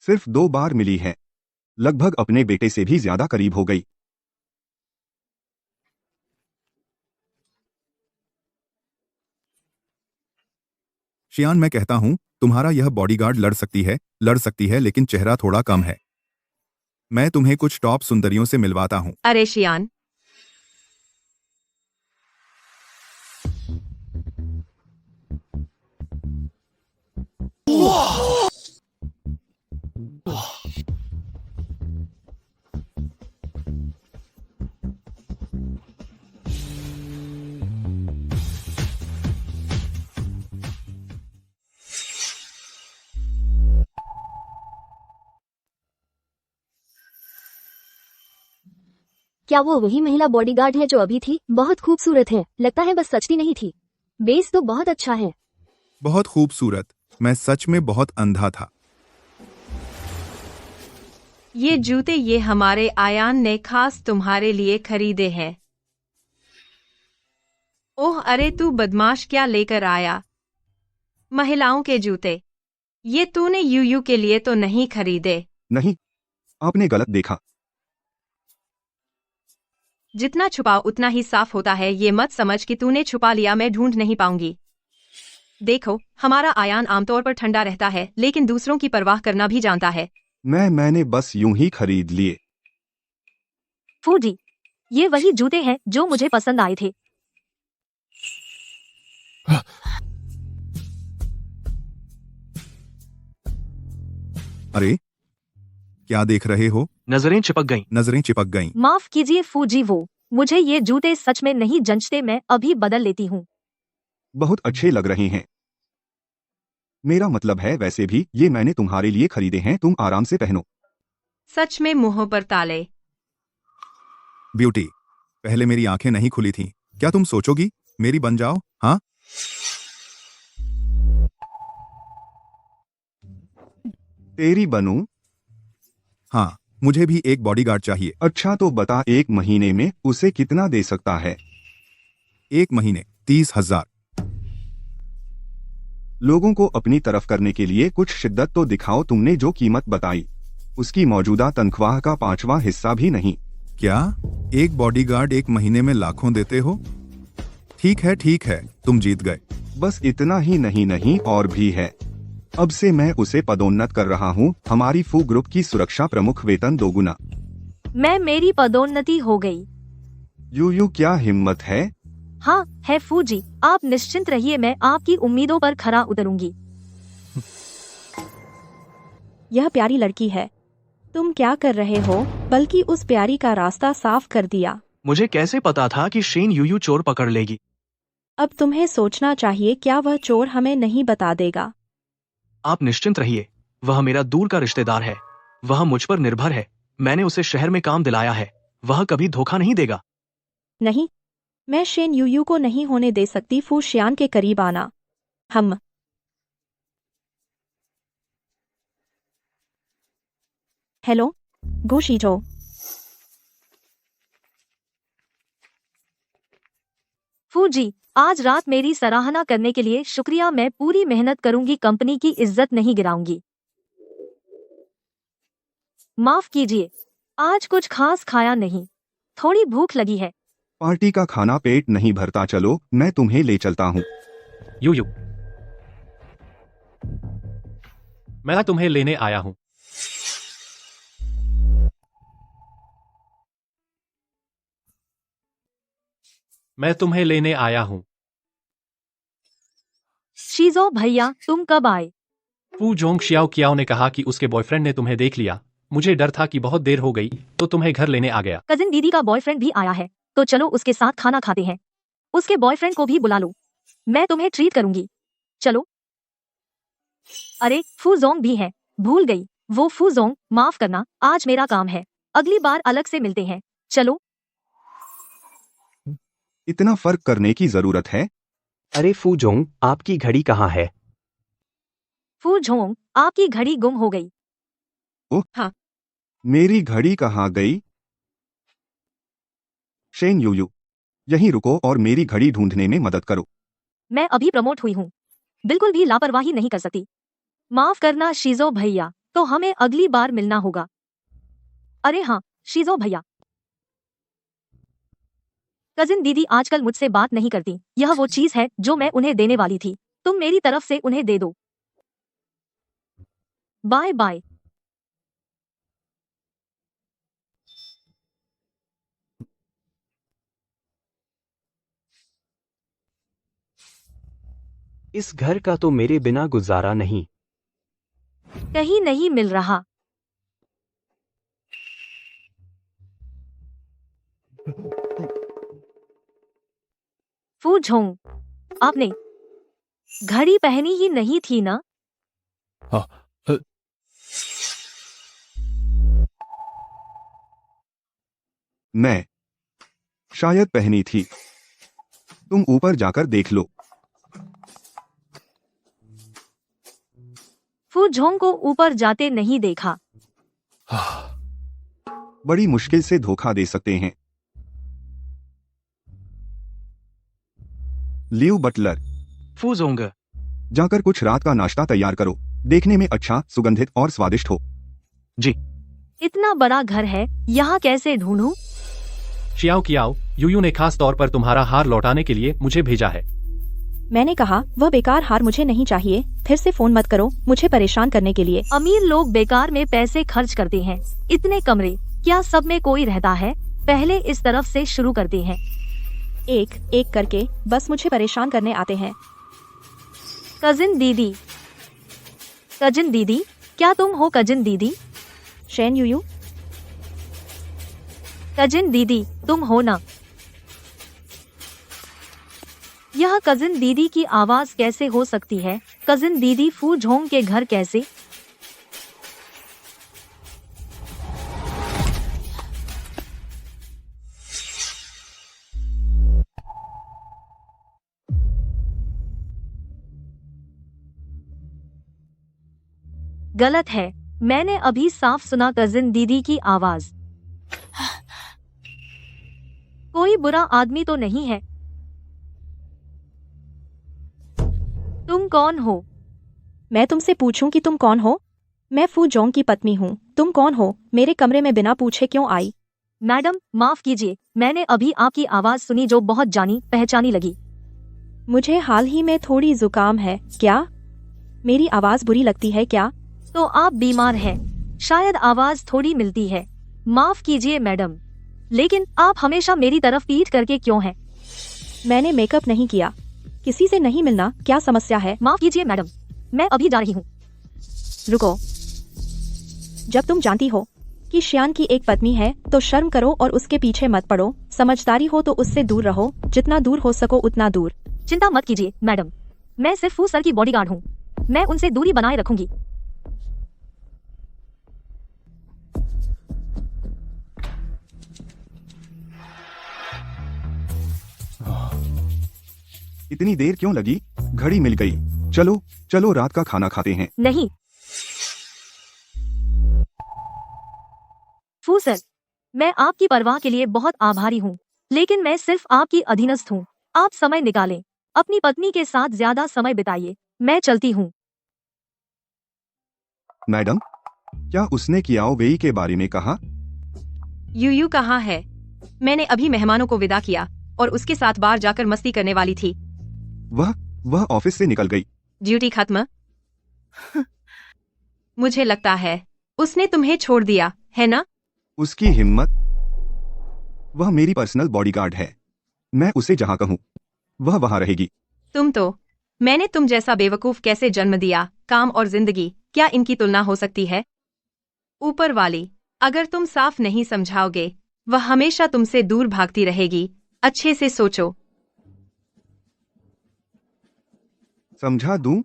सिर्फ 2 बार मिली है, लगभग अपने बेटे से भी ज्यादा करीब हो गई। शियान, मैं कहता हूँ तुम्हारा यह बॉडीगार्ड लड़ सकती है, लेकिन चेहरा थोड़ा कम है। मैं तुम्हें कुछ टॉप सुंदरियों से मिलवाता हूँ। अरे शियान, क्या वो वही महिला बॉडीगार्ड है जो अभी थी? बहुत खूबसूरत है, लगता है बस सचती नहीं थी। बेस तो बहुत अच्छा है। बहुत खूबसूरत। मैं सच में बहुत अंधा था। ये जूते ये हमारे आयान ने खास तुम्हारे लिए खरीदे हैं। ओह अरे तू बदमाश, क्या लेकर आया? महिलाओं के जूते। ये तूने यूयू के लिए तो नहीं खरीदे? नहीं, आपने गलत देखा। जितना छुपाओ उतना ही साफ होता है। ये मत समझ कि तूने छुपा लिया, मैं ढूंढ नहीं पाऊंगी। देखो, हमारा आयान आमतौर पर ठंडा रहता है, लेकिन दूसरों की परवाह करना भी जानता है। मैंने बस यूं ही खरीद लिए। फूजी, ये वही जूते हैं जो मुझे पसंद आए थे। अरे, क्या देख रहे हो? नजरें चिपक गईं। नजरें चिपक गईं। माफ कीजिए फूजी, वो मुझे ये जूते सच में नहीं जंचते। मैं अभी बदल लेती हूँ। बहुत अच्छे लग रहे हैं। मेरा मतलब है, वैसे भी ये मैंने तुम्हारे लिए खरीदे हैं, तुम आराम से पहनो। सच में मुंह पर ताले। ब्यूटी, पहले मेरी आंखें नहीं खुली थीं। क्या तुम सोचोगी मेरी बन जाओ? हाँ, तेरी बनूं? हाँ, मुझे भी एक बॉडीगार्ड चाहिए। अच्छा तो बता, 1 महीने में उसे कितना दे सकता है? 1 महीने 30,000। लोगों को अपनी तरफ करने के लिए कुछ शिद्दत तो दिखाओ। तुमने जो कीमत बताई उसकी मौजूदा तनख्वाह का 5वां हिस्सा भी नहीं। क्या एक बॉडीगार्ड 1 महीने में लाखों देते हो? ठीक है, तुम जीत गए। बस इतना ही नहीं और भी है। अब से मैं उसे पदोन्नत कर रहा हूँ। हमारी फू ग्रुप की सुरक्षा प्रमुख, वेतन 2 गुना। मेरी पदोन्नति हो गई। यू क्या हिम्मत है? हाँ है फू जी, आप निश्चिंत रहिए, मैं आपकी उम्मीदों पर खरा उतरूंगी। यह प्यारी लड़की है। तुम क्या कर रहे हो? बल्कि उस प्यारी का रास्ता साफ कर दिया। मुझे कैसे पता था कि शेन यूयू चोर पकड़ लेगी? अब तुम्हें सोचना चाहिए, क्या वह चोर हमें नहीं बता देगा? आप निश्चिंत रहिए, वह मेरा दूर का रिश्तेदार है। वह मुझ पर निर्भर है। मैंने उसे शहर में काम दिलाया है। वह कभी धोखा नहीं देगा। नहीं, मैं शेन यूयू को नहीं होने दे सकती। फू शियान के करीब आना। हम हेलो गु शीजो। फू जी, आज रात मेरी सराहना करने के लिए शुक्रिया। मैं पूरी मेहनत करूंगी, कंपनी की इज्जत नहीं गिराऊंगी। माफ कीजिए, आज कुछ खास खाया नहीं, थोड़ी भूख लगी है। पार्टी का खाना पेट नहीं भरता। चलो मैं तुम्हें ले चलता हूँ। यू मैं तुम्हें लेने आया हूँ। मैं तुम्हें लेने आया हूँ। शीजो भैया, तुम कब आए? फू जोंग शियाओ कियाओ ने कहा कि उसके बॉयफ्रेंड ने तुम्हें देख लिया। मुझे डर था कि बहुत देर हो गई, तो तुम्हें घर लेने आ गया। कजिन दीदी का बॉयफ्रेंड भी आया है, तो चलो उसके साथ खाना खाते हैं। उसके बॉयफ्रेंड को भी बुला लो, मैं तुम्हें ट्रीट करूंगी। चलो। अरे फू जोंग भी है, भूल गई। वो फू जोंग, माफ करना, आज मेरा काम है। अगली बार अलग से मिलते हैं। चलो। इतना फर्क करने की जरूरत है? अरे फू जोंग, आपकी घड़ी कहाँ है? फू जोंग, आपकी घड़ी गुम हो गई। ओह हाँ। मेरी घड़ी कहाँ गई? शेन यूयू, यहीं रुको और मेरी घड़ी ढूंढने में मदद करो। मैं अभी प्रमोट हुई हूँ, बिल्कुल भी लापरवाही नहीं कर सकती। माफ करना शीजो भैया, तो हमें अगली बार मिलना होगा। अरे हाँ शीजो भैया। कजिन दीदी आजकल मुझसे बात नहीं करती। यह वो चीज है जो मैं उन्हें देने वाली थी। तुम मेरी तरफ से उन्हें दे दो। Bye bye. इस घर का तो मेरे बिना गुजारा नहीं। कहीं नहीं मिल रहा। फू झोंग, आपने घड़ी पहनी ही नहीं थी ना? मैं शायद पहनी थी। तुम ऊपर जाकर देख लो। फू झोंग को ऊपर जाते नहीं देखा। बड़ी मुश्किल से धोखा दे सकते हैं। लियो बटलर, फू जोंग, जाकर कुछ रात का नाश्ता तैयार करो। देखने में अच्छा, सुगंधित और स्वादिष्ट हो। जी। इतना बड़ा घर है, यहाँ कैसे ढूंढूं? शियाओ कियाओ, यूयू ने खास तौर पर तुम्हारा हार लौटाने के लिए मुझे भेजा है। मैंने कहा वह बेकार हार मुझे नहीं चाहिए। फिर से फोन मत करो मुझे परेशान करने के लिए। अमीर लोग बेकार में पैसे खर्च करते हैं। इतने कमरे, क्या सब में कोई रहता है? पहले इस तरफ से शुरू करते हैं। एक एक करके बस मुझे परेशान करने आते हैं। कजिन दीदी, कजिन दीदी, क्या तुम हो कजिन दीदी? शेन यूयू, कजिन दीदी, तुम हो ना? यह कजिन दीदी की आवाज कैसे हो सकती है? कजिन दीदी फू झोंग के घर कैसे? गलत है, मैंने अभी साफ सुना कजिन दीदी की आवाज। कोई बुरा आदमी तो नहीं है? तुम तुम कौन हो? मैं तुमसे पूछूं कि तुम कौन हो? मैं फू जोंग की पत्नी हूँ। तुम कौन हो? मेरे कमरे में बिना पूछे क्यों आई? मैडम माफ कीजिए, मैंने अभी आपकी आवाज सुनी जो बहुत जानी पहचानी लगी। मुझे हाल ही में थोड़ी जुकाम है। क्या मेरी आवाज बुरी लगती है क्या? तो आप बीमार हैं, शायद आवाज थोड़ी मिलती है। माफ कीजिए मैडम, लेकिन आप हमेशा मेरी तरफ पीठ करके क्यों हैं? मैंने मेकअप नहीं किया। किसी से नहीं मिलना क्या समस्या है? माफ कीजिए मैडम, मैं अभी जा रही हूँ। रुको, जब तुम जानती हो कि श्यान की एक पत्नी है तो शर्म करो और उसके पीछे मत पड़ो। समझदारी हो तो उससे दूर रहो, जितना दूर हो सको उतना दूर। चिंता मत कीजिए मैडम, मैं सिर्फ फू सर की बॉडीगार्ड हूँ, मैं उनसे दूरी बनाए रखूंगी। इतनी देर क्यों लगी? घड़ी मिल गई। चलो चलो रात का खाना खाते हैं। नहीं फू सर, मैं आपकी परवाह के लिए बहुत आभारी हूँ, लेकिन मैं सिर्फ आपकी अधीनस्थ हूँ। आप समय निकालें, अपनी पत्नी के साथ ज्यादा समय बिताइए। मैं चलती हूँ। मैडम, क्या उसने कियाओ वेई के बारे में कहा? यूयू कहाँ है? मैंने अभी मेहमानों को विदा किया और उसके साथ बाहर जाकर मस्ती करने वाली थी। वह ऑफिस से निकल गई। ड्यूटी खत्म? मुझे लगता है उसने तुम्हें छोड़ दिया है ना? उसकी हिम्मत! वह मेरी पर्सनल बॉडीगार्ड है। मैं उसे जहां कहूं वह वहां रहेगी। मैंने तुम जैसा बेवकूफ कैसे जन्म दिया? काम और जिंदगी, क्या इनकी तुलना हो सकती है? ऊपर वाली, अगर तुम साफ नहीं समझाओगे, वह हमेशा तुमसे दूर भागती रहेगी। अच्छे से सोचो। समझा दूं?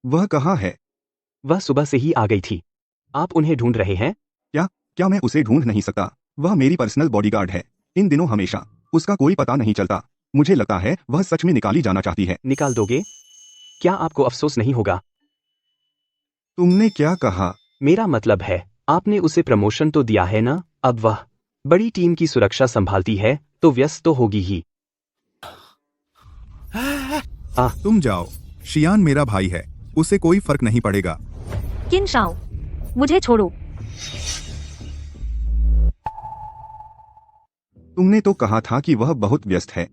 वह कहाँ है? वह सुबह से ही आ गई थी। आप उन्हें ढूंढ रहे हैं? क्या मैं उसे ढूंढ नहीं सकता? वह मेरी पर्सनल बॉडीगार्ड है। इन दिनों हमेशा उसका कोई पता नहीं चलता। मुझे लगता है वह सच में निकाली जाना चाहती है। निकाल दोगे? क्या आपको अफसोस नहीं होगा? तुमने क्या कहा? मेरा मतलब है, आपने उसे प्रमोशन तो दिया है ना? अब वह बड़ी टीम की सुरक्षा संभालती है, तो व्यस्त तो होगी ही। तुम जाओ। शियान मेरा भाई है, उसे कोई फर्क नहीं पड़ेगा। किन शाओ, मुझे छोड़ो। तुमने तो कहा था कि वह बहुत व्यस्त है।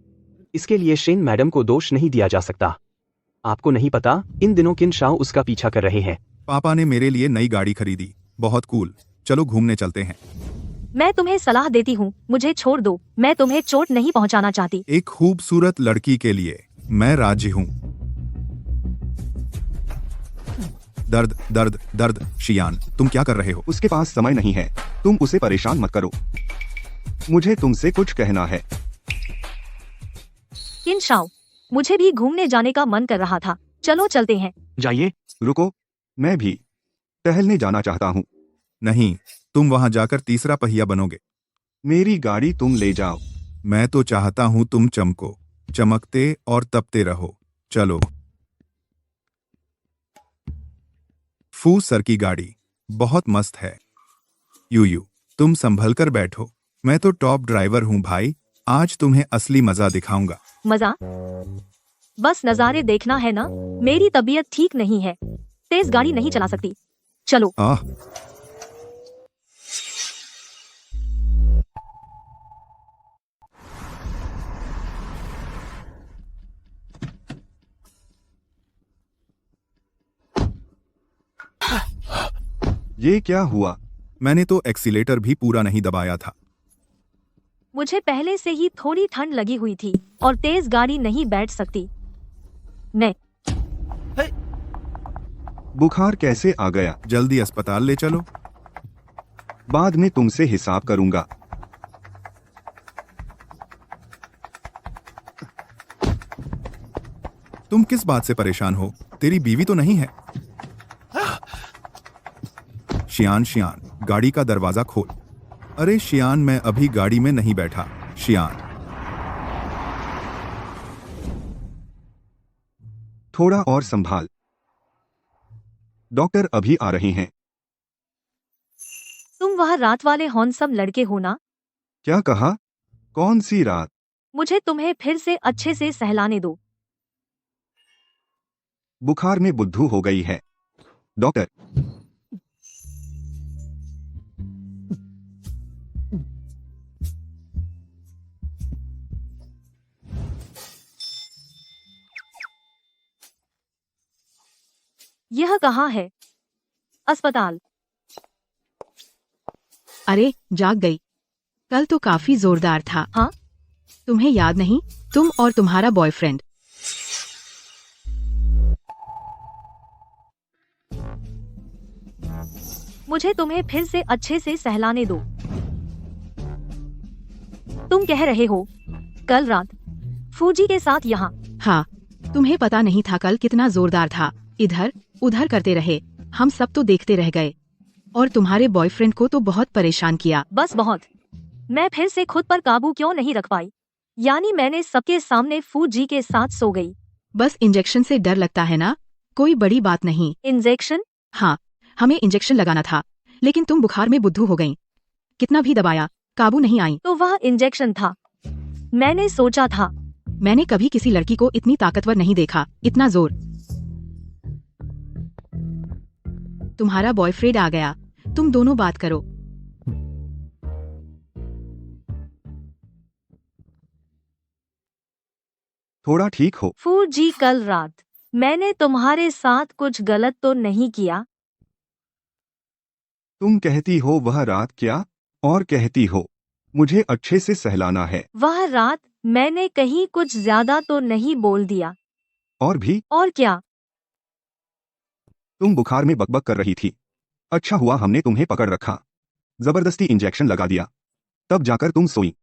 इसके लिए शेन मैडम को दोष नहीं दिया जा सकता। आपको नहीं पता, इन दिनों किन शाओ उसका पीछा कर रहे हैं। पापा ने मेरे लिए नई गाड़ी खरीदी, बहुत कूल। चलो घूमने चलते हैं। मैं तुम्हें सलाह देती हूँ, मुझे छोड़ दो। मैं तुम्हें चोट नहीं पहुँचाना चाहती। एक खूबसूरत लड़की के लिए मैं राजी हूँ। दर्द दर्द दर्द। शियान, तुम क्या कर रहे हो? उसके पास समय नहीं है, तुम उसे परेशान मत करो। मुझे तुमसे कुछ कहना है। किन शाओ, मुझे भी घूमने जाने का मन कर रहा था, चलो चलते हैं। जाइए। रुको, मैं भी टहलने जाना चाहता हूँ। नहीं, तुम वहां जाकर तीसरा पहिया बनोगे। मेरी गाड़ी तुम ले जाओ। मैं तो चाहता हूं तुम चमको, चमकते और तपते रहो। चलो। फू सर की गाड़ी बहुत मस्त है। यूयू, तुम संभल कर बैठो। मैं तो टॉप ड्राइवर हूं भाई, आज तुम्हें असली मजा दिखाऊंगा। मजा? बस नजारे देखना है ना? मेरी तबीयत ठीक नहीं है, तेज गाड़ी नहीं चला सकती। चलो। आह, ये क्या हुआ? मैंने तो एक्सीलेटर भी पूरा नहीं दबाया था। मुझे पहले से ही थोड़ी ठंड लगी हुई थी और तेज गाड़ी नहीं बैठ सकती। मैं बुखार कैसे आ गया? जल्दी अस्पताल ले चलो। बाद में तुमसे हिसाब करूंगा। तुम किस बात से परेशान हो? तेरी बीवी तो नहीं है? शियान, शियान, गाड़ी का दरवाजा खोल। अरे शियान, मैं अभी गाड़ी में नहीं बैठा। शियान, थोड़ा और संभाल। डॉक्टर अभी आ रहे हैं। तुम वह रात वाले हॉन्सम लड़के हो ना? क्या कहा? कौन सी रात? मुझे तुम्हें फिर से अच्छे से सहलाने दो। बुखार में बुद्धू हो गई है। डॉक्टर, यह कहाँ है? अस्पताल। अरे जाग गई। कल तो काफी जोरदार था। हाँ? तुम्हें याद नहीं, तुम और तुम्हारा बॉयफ्रेंड। मुझे तुम्हें फिर से अच्छे से सहलाने दो। तुम कह रहे हो कल रात फूजी के साथ यहाँ? हाँ, तुम्हें पता नहीं था कल कितना जोरदार था। इधर उधर करते रहे, हम सब तो देखते रह गए। और तुम्हारे बॉयफ्रेंड को तो बहुत परेशान किया। बस बहुत। मैं फिर से खुद पर काबू क्यों नहीं रख पाई? यानी मैंने सबके सामने फूजी के साथ सो गई। बस इंजेक्शन से डर लगता है ना, कोई बड़ी बात नहीं। इंजेक्शन? हाँ, हमें इंजेक्शन लगाना था, लेकिन तुम बुखार में बुद्धू हो गईं। कितना भी दबाया, काबू नहीं आई। तो वह इंजेक्शन था। मैंने सोचा था। मैंने कभी किसी लड़की को इतनी ताकतवर नहीं देखा, इतना जोर। तुम्हारा बॉयफ्रेंड आ गया, तुम दोनों बात करो। थोड़ा ठीक हो। फूजी, कल रात मैंने तुम्हारे साथ कुछ गलत तो नहीं किया? तुम कहती हो वह रात क्या, और कहती हो मुझे अच्छे से सहलाना है। वह रात मैंने कहीं कुछ ज्यादा तो नहीं बोल दिया? और भी? और क्या? तुम बुखार में बकबक कर रही थी। अच्छा हुआ हमने तुम्हें पकड़ रखा, जबरदस्ती इंजेक्शन लगा दिया, तब जाकर तुम सोई।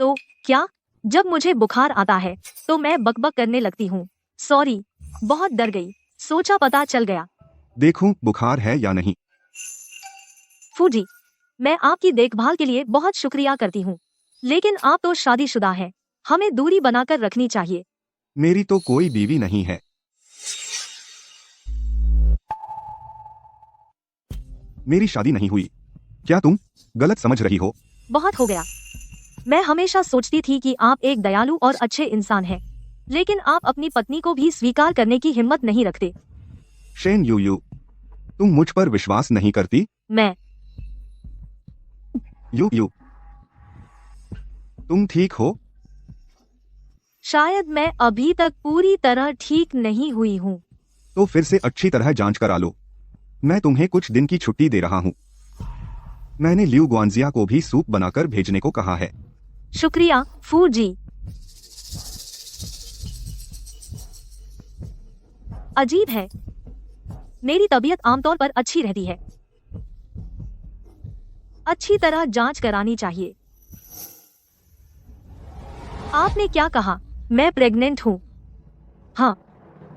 तो क्या जब मुझे बुखार आता है तो मैं बकबक करने लगती हूँ? सॉरी, बहुत डर गई, सोचा पता चल गया। देखूं बुखार है या नहीं। फूजी, मैं आपकी देखभाल के लिए बहुत शुक्रिया करती हूँ, लेकिन आप तो शादीशुदा हैं, हमें दूरी बनाकर रखनी चाहिए। मेरी तो कोई बीवी नहीं है। मेरी शादी नहीं हुई, क्या तुम गलत समझ रही हो? बहुत हो गया। मैं हमेशा सोचती थी कि आप एक दयालु और अच्छे इंसान हैं, लेकिन आप अपनी पत्नी को भी स्वीकार करने की हिम्मत नहीं रखते। शेन यूयू, तुम मुझ पर विश्वास नहीं करती? मैं यूयू, तुम ठीक हो? शायद मैं अभी तक पूरी तरह ठीक नहीं हुई हूँ। तो फिर से अच्छी तरह जांच करा लो। मैं तुम्हें कुछ दिन की छुट्टी दे रहा हूँ। मैंने लियू ग्वांजिया को भी सूप बनाकर भेजने को कहा है। शुक्रिया फूजी। अजीब है, मेरी तबीयत आमतौर पर अच्छी रहती है। अच्छी तरह जांच करानी चाहिए। आपने क्या कहा? मैं प्रेग्नेंट हूँ? हाँ।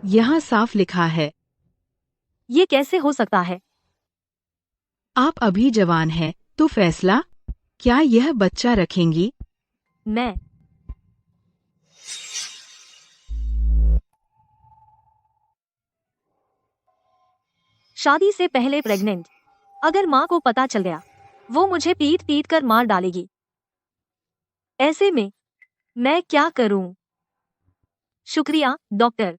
यहाँ साफ लिखा है। ये कैसे हो सकता है? आप अभी जवान हैं, तो फैसला, क्या यह बच्चा रखेंगी? मैं शादी से पहले प्रेग्नेंट। अगर माँ को पता चल गया, वो मुझे पीट पीट कर मार डालेगी। ऐसे में मैं क्या करूं? शुक्रिया डॉक्टर।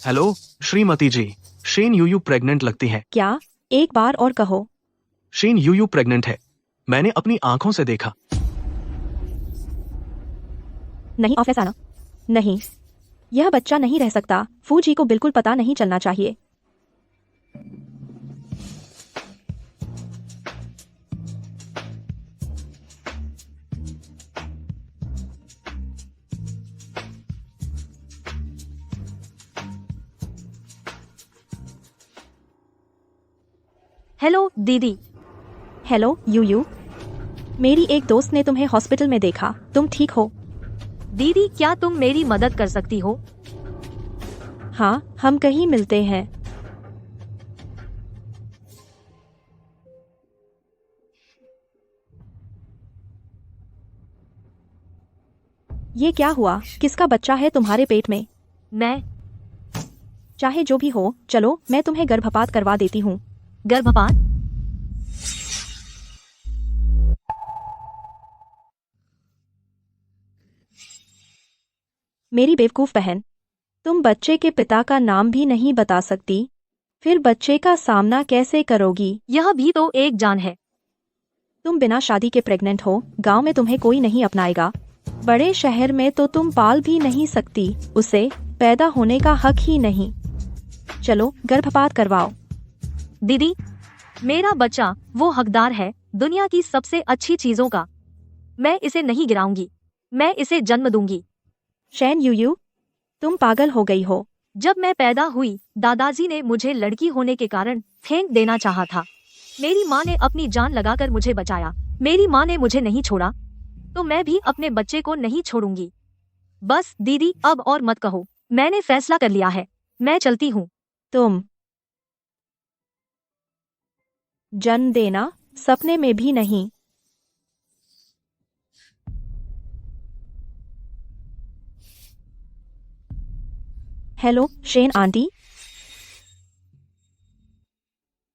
हेलो श्रीमती जी, शेन यूयू प्रेग्नेंट लगती है। क्या? एक बार और कहो। शेन यूयू प्रेग्नेंट है, मैंने अपनी आंखों से देखा। नहीं ऑफिस आना। नहीं, यह बच्चा नहीं रह सकता। फूजी को बिल्कुल पता नहीं चलना चाहिए। हेलो दीदी। हेलो यूयू, मेरी एक दोस्त ने तुम्हें हॉस्पिटल में देखा। तुम ठीक हो? दीदी, क्या तुम मेरी मदद कर सकती हो? हाँ, हम कहीं मिलते हैं। ये क्या हुआ? किसका बच्चा है तुम्हारे पेट में? मैं चाहे जो भी हो, चलो मैं तुम्हें गर्भपात करवा देती हूँ। गर्भपात? मेरी बेवकूफ बहन, तुम बच्चे के पिता का नाम भी नहीं बता सकती, फिर बच्चे का सामना कैसे करोगी? यह भी तो एक जान है। तुम बिना शादी के प्रेग्नेंट हो, गांव में तुम्हें कोई नहीं अपनाएगा, बड़े शहर में तो तुम पाल भी नहीं सकती, उसे पैदा होने का हक ही नहीं। चलो गर्भपात करवाओ। दीदी, मेरा बच्चा वो हकदार है दुनिया की सबसे अच्छी चीजों का। मैं इसे नहीं गिराऊंगी, मैं इसे जन्म दूंगी। शैन यूयू, तुम पागल हो गई हो। जब मैं पैदा हुई, दादाजी ने मुझे लड़की होने के कारण फेंक देना चाहा था। मेरी माँ ने अपनी जान लगाकर मुझे बचाया। मेरी माँ ने मुझे नहीं छोड़ा, तो मैं भी अपने बच्चे को नहीं छोड़ूंगी। बस दीदी, अब और मत कहो, मैंने फैसला कर लिया है, मैं चलती हूँ। तुम जन्म देना सपने में भी नहीं। हेलो शेन आंटी,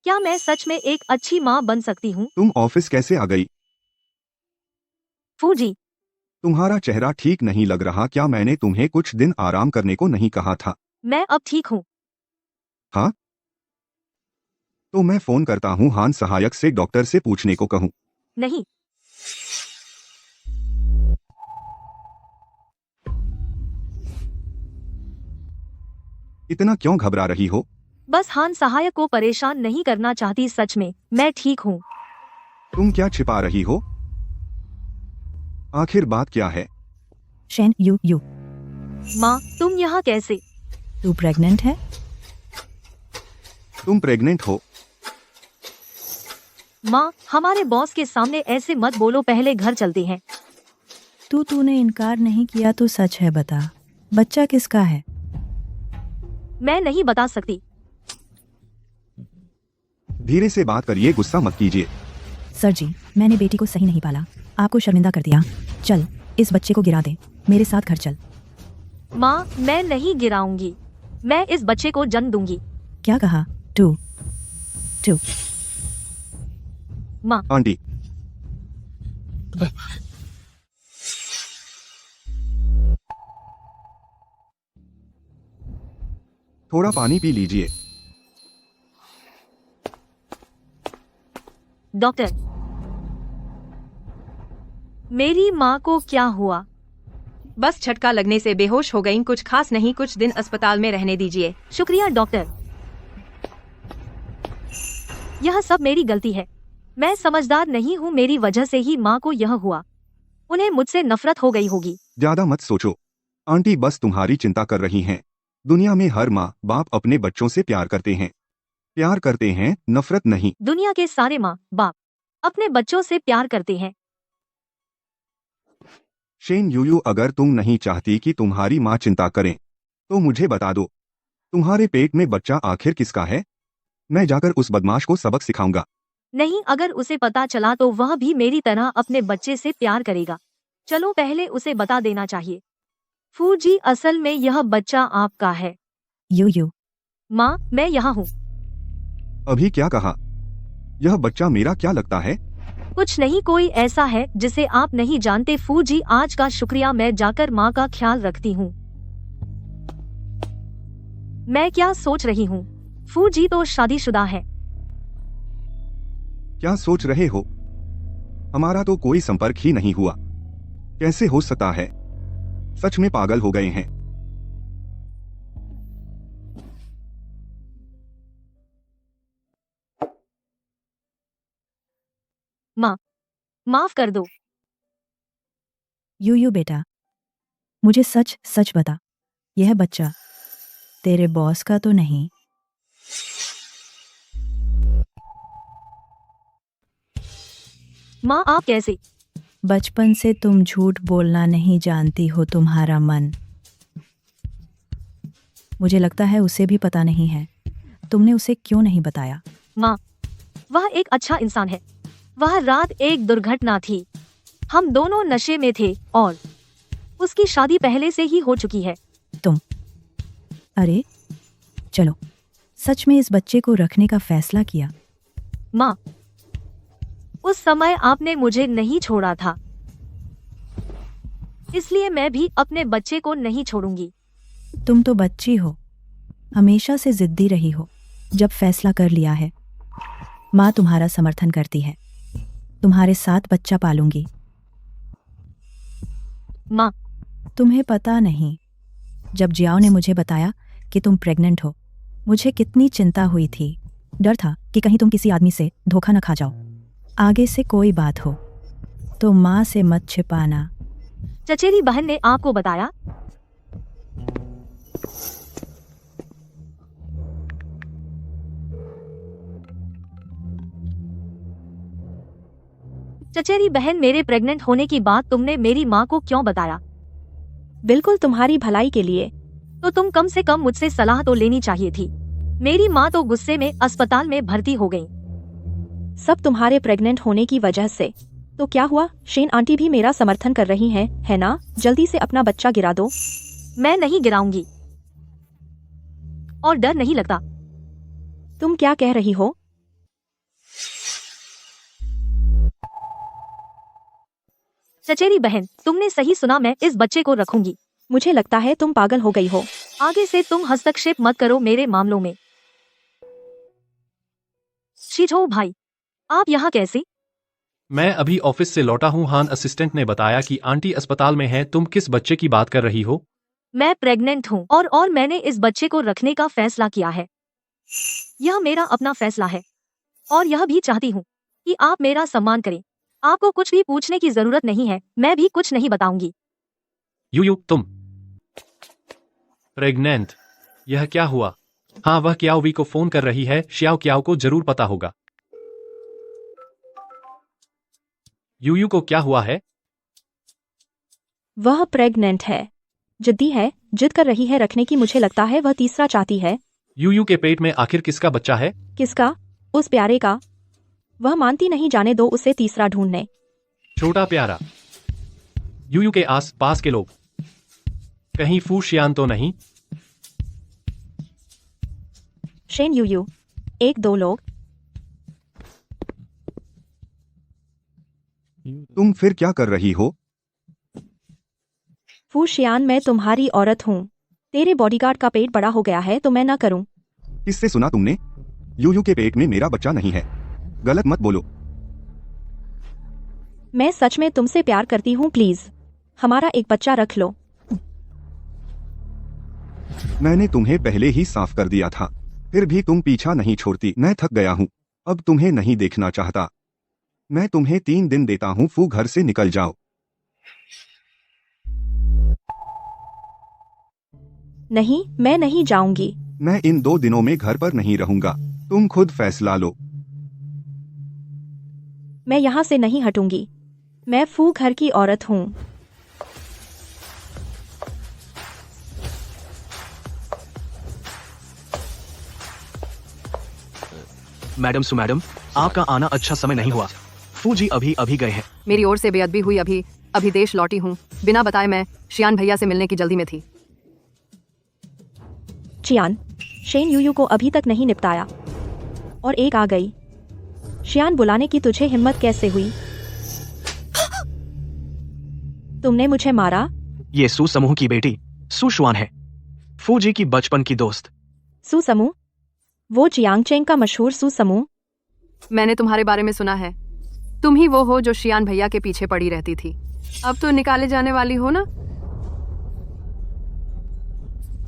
क्या मैं सच में एक अच्छी माँ बन सकती हूँ? तुम ऑफिस कैसे आ गई? फूजी, तुम्हारा चेहरा ठीक नहीं लग रहा। क्या मैंने तुम्हें कुछ दिन आराम करने को नहीं कहा था? मैं अब ठीक हूँ। हाँ, तो मैं फोन करता हूँ हान सहायक से, डॉक्टर से पूछने को कहूँ। नहीं, इतना क्यों घबरा रही हो? बस हान सहायक को परेशान नहीं करना चाहती। सच में मैं ठीक हूँ। तुम क्या छिपा रही हो? आखिर बात क्या है? शेन यू, माँ, तुम यहाँ कैसे? तू प्रेग्नेंट है? तुम प्रेग्नेंट हो? माँ, हमारे बॉस के सामने ऐसे मत बोलो, पहले घर चलते हैं। तूने इनकार नहीं किया तो सच है, बता, बच्चा किसका है? मैं नहीं बता सकती। धीरे से बात करिए, गुस्सा मत कीजिए। सर जी, मैंने बेटी को सही नहीं पाला, आपको शर्मिंदा कर दिया। चल, इस बच्चे को गिरा दे, मेरे साथ घर चल। माँ, मैं नहीं गिराऊंगी, मैं इस बच्चे को जन्म दूंगी। क्या कहा? टू माँ, आंटी, थोड़ा पानी पी लीजिए। डॉक्टर, मेरी माँ को क्या हुआ? बस झटका लगने से बेहोश हो गईं, कुछ खास नहीं, कुछ दिन अस्पताल में रहने दीजिए। शुक्रिया डॉक्टर, यह सब मेरी गलती है। मैं समझदार नहीं हूँ, मेरी वजह से ही माँ को यह हुआ। उन्हें मुझसे नफरत हो गई होगी। ज्यादा मत सोचो, आंटी बस तुम्हारी चिंता कर रही हैं। दुनिया में हर माँ बाप अपने बच्चों से प्यार करते हैं, नफरत नहीं। दुनिया के सारे माँ बाप अपने बच्चों से प्यार करते हैं। शेन यूयू, अगर तुम नहीं चाहती कि तुम्हारी माँ चिंता करें, तो मुझे बता दो, तुम्हारे पेट में बच्चा आखिर किसका है? मैं जाकर उस बदमाश को सबक सिखाऊंगा। नहीं, अगर उसे पता चला तो वह भी मेरी तरह अपने बच्चे से प्यार करेगा। चलो पहले उसे बता देना चाहिए। फूजी, असल में यह बच्चा आपका है। यू माँ, मैं यहाँ हूँ। अभी क्या कहा? यह बच्चा मेरा क्या लगता है? कुछ नहीं, कोई ऐसा है जिसे आप नहीं जानते। फूजी, आज का शुक्रिया, मैं जाकर माँ का ख्याल रखती हूँ। मैं क्या सोच रही हूँ, फूजी तो शादीशुदा है। क्या सोच रहे हो? हमारा तो कोई संपर्क ही नहीं हुआ। कैसे हो सकता है? सच में पागल हो गए हैं। माँ, माफ कर दो। यू बेटा, मुझे सच सच बता, यह बच्चा तेरे बॉस का तो नहीं? माँ, आप कैसे? बचपन से तुम झूठ बोलना नहीं जानती हो, तुम्हारा मन। मुझे लगता है उसे भी पता नहीं है, तुमने उसे क्यों नहीं बताया? माँ, वह एक अच्छा इंसान है। वह रात एक दुर्घटना थी, हम दोनों नशे में थे और उसकी शादी पहले से ही हो चुकी है। अरे चलो, सच में इस बच्चे को रखने का फैसला किया। माँ, उस समय आपने मुझे नहीं छोड़ा था, इसलिए मैं भी अपने बच्चे को नहीं छोड़ूंगी। तुम तो बच्ची हो, हमेशा से जिद्दी रही हो। जब फैसला कर लिया है, माँ तुम्हारा समर्थन करती है। तुम्हारे साथ बच्चा पालूंगी। माँ, तुम्हें पता नहीं, जब जियाओ ने मुझे बताया कि तुम प्रेग्नेंट हो, मुझे कितनी चिंता हुई थी। डर था कि कहीं तुम किसी आदमी से धोखा न खा जाओ। आगे से कोई बात हो तो माँ से मत छिपाना। चचेरी बहन ने आपको बताया? चचेरी बहन, मेरे प्रेग्नेंट होने की बात तुमने मेरी माँ को क्यों बताया? बिल्कुल तुम्हारी भलाई के लिए। तो तुम कम से कम मुझसे सलाह तो लेनी चाहिए थी। मेरी माँ तो गुस्से में अस्पताल में भर्ती हो गई। सब तुम्हारे प्रेग्नेंट होने की वजह से। तो क्या हुआ? शेन आंटी भी मेरा समर्थन कर रही हैं, है ना? जल्दी से अपना बच्चा गिरा दो। मैं नहीं गिराऊंगी, और डर नहीं लगता। तुम क्या कह रही हो? चचेरी बहन, तुमने सही सुना, मैं इस बच्चे को रखूंगी। मुझे लगता है तुम पागल हो गई हो। आगे से तुम हस्तक्षेप मत करो मेरे मामलों में। शिजो भाई, आप यहाँ कैसे? मैं अभी ऑफिस से लौटा हूँ। हान असिस्टेंट ने बताया कि आंटी अस्पताल में है। तुम किस बच्चे की बात कर रही हो? मैं प्रेग्नेंट हूँ और मैंने इस बच्चे को रखने का फैसला किया है। यह मेरा अपना फैसला है और यह भी चाहती हूँ कि आप मेरा सम्मान करें। आपको कुछ भी पूछने की जरूरत नहीं है, मैं भी कुछ नहीं बताऊंगी। यूयू, तुम प्रेग्नेंट? यह क्या हुआ? हाँ, वह क्याओवी को फोन कर रही है। श्याओ क्याओ को जरूर पता होगा। यूयू को क्या हुआ है? वह प्रेग्नेंट है, जिद्दी है, जिद कर रही है रखने की। मुझे लगता है वह तीसरा चाहती है। यूयू के पेट में आखिर किसका बच्चा है? किसका? उस प्यारे का। वह मानती नहीं, जाने दो उसे तीसरा ढूंढने। छोटा प्यारा? यूयू के आस पास के लोग कहीं फू शियान तो नहीं? शेन यूयू, एक दो लोग। तुम फिर क्या कर रही हो? फू शियान, मैं तुम्हारी औरत हूँ। तेरे बॉडीगार्ड का पेट बड़ा हो गया है तो मैं ना करूँ। किससे सुना तुमने? यूयू के पेट में मेरा बच्चा नहीं है। गलत मत बोलो। मैं सच में तुमसे प्यार करती हूँ, प्लीज हमारा एक बच्चा रख लो। मैंने तुम्हें पहले ही साफ कर दिया था, फिर भी तुम पीछा नहीं छोड़ती। मैं थक गया हूँ, अब तुम्हें नहीं देखना चाहता। मैं तुम्हें 3 दिन देता हूँ, फू घर से निकल जाओ। नहीं, मैं नहीं जाऊंगी। मैं इन 2 दिनों में घर पर नहीं रहूंगा। तुम खुद फैसला लो। मैं यहाँ से नहीं हटूंगी। मैं फू घर की औरत हूँ। मैडम सुमैडम, आपका आना अच्छा समय नहीं हुआ। फू जी अभी अभी गए हैं। मेरी ओर से बेअदबी हुई। अभी देश लौटी हूँ। बिना बताए मैं शियान भैया से मिलने की जल्दी में थी। चियान, शेन यूयू को अभी तक नहीं निपटाया और एक आ गई। शियान बुलाने की तुझे हिम्मत कैसे हुई? तुमने मुझे मारा? ये सू समूह की बेटी सू शुआन है, फू जी की बचपन की दोस्त। सू समूह? वो जियांगचेंग का मशहूर सू समूह? मैंने तुम्हारे बारे में सुना है। तुम ही वो हो जो शियान भैया के पीछे पड़ी रहती थी। अब तो निकाले जाने वाली हो ना?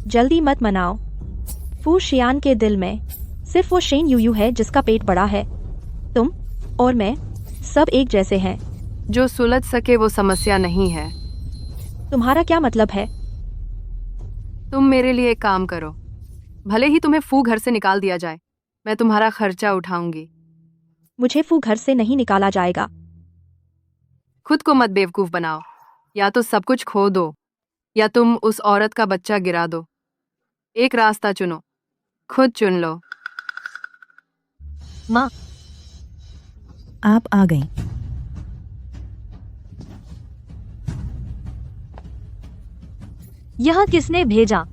जल्दी मत मनाओ। फू शियान के दिल में सिर्फ वो शेन यूयू है जिसका पेट बड़ा है। तुम और मैं सब एक जैसे हैं। जो सुलझ सके वो समस्या नहीं है। तुम्हारा क्या मतलब है? तुम मेरे लिए एक काम करो। भले ही तुम्हें फू घर से निकाल दिया जाए, मैं तुम्हारा खर्चा उठाऊंगी। मुझे फू घर से नहीं निकाला जाएगा। खुद को मत बेवकूफ बनाओ। या तो सब कुछ खो दो या तुम उस औरत का बच्चा गिरा दो। एक रास्ता चुनो, खुद चुन लो। माँ, आप आ गई। यह किसने भेजा?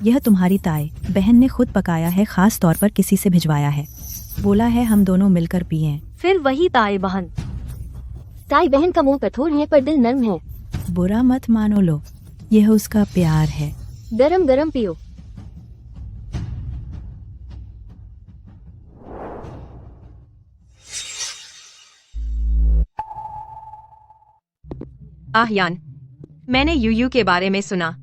यह तुम्हारी ताई बहन ने खुद पकाया है, खास तौर पर किसी से भिजवाया है। बोला है हम दोनों मिलकर पिएं। फिर वही ताई बहन। ताई बहन का मुंह कठोर है पर दिल नर्म है। बुरा मत मानो लो, यह उसका प्यार है। गरम गरम पियो। यान, मैंने यूयू के बारे में सुना।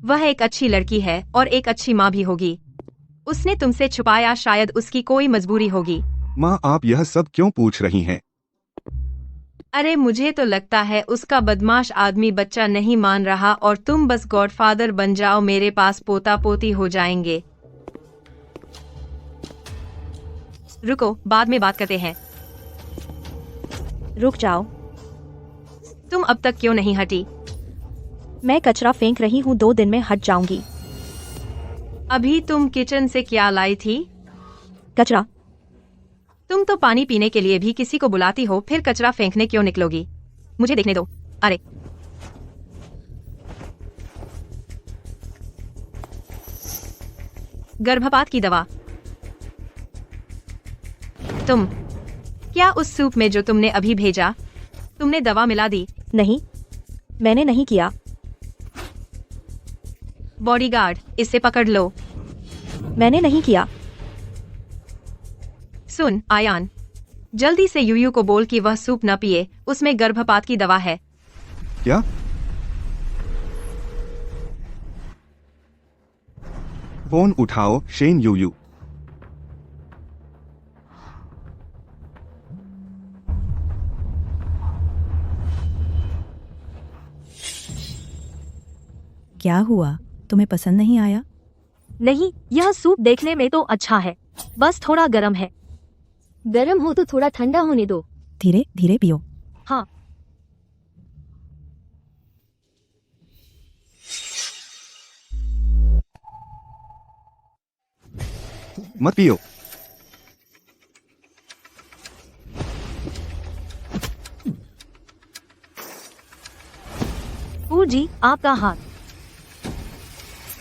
वह एक अच्छी लड़की है और एक अच्छी माँ भी होगी। उसने तुमसे छुपाया, शायद उसकी कोई मजबूरी होगी। माँ, आप यह सब क्यों पूछ रही हैं? अरे मुझे तो लगता है उसका बदमाश आदमी बच्चा नहीं मान रहा और तुम बस गॉडफादर बन जाओ, मेरे पास पोता पोती हो जाएंगे। रुको, बाद में बात करते हैं। रुक जाओ। तुम अब तक क्यों नहीं हटी? मैं कचरा फेंक रही हूँ, 2 दिन में हट जाऊंगी। अभी तुम किचन से क्या लाई थी? कचरा। तुम तो पानी पीने के लिए भी किसी को बुलाती हो, फिर कचरा फेंकने क्यों निकलोगी? मुझे देखने दो। अरे गर्भपात की दवा। तुम क्या उस सूप में जो तुमने अभी भेजा, तुमने दवा मिला दी? नहीं, मैंने नहीं किया। बॉडीगार्ड, इसे पकड़ लो। मैंने नहीं किया। सुन आयान, जल्दी से यूयू को बोल कि वह सूप न पिए, उसमें गर्भपात की दवा है। क्या? फोन उठाओ शेन। यूयू। क्या हुआ, तुम्हें पसंद नहीं आया? नहीं, यह सूप देखने में तो अच्छा है, बस थोड़ा गर्म है। गरम हो तो थोड़ा ठंडा होने दो। धीरे धीरे पियो। हाँ। मत पियो। जी, आपका हाथ।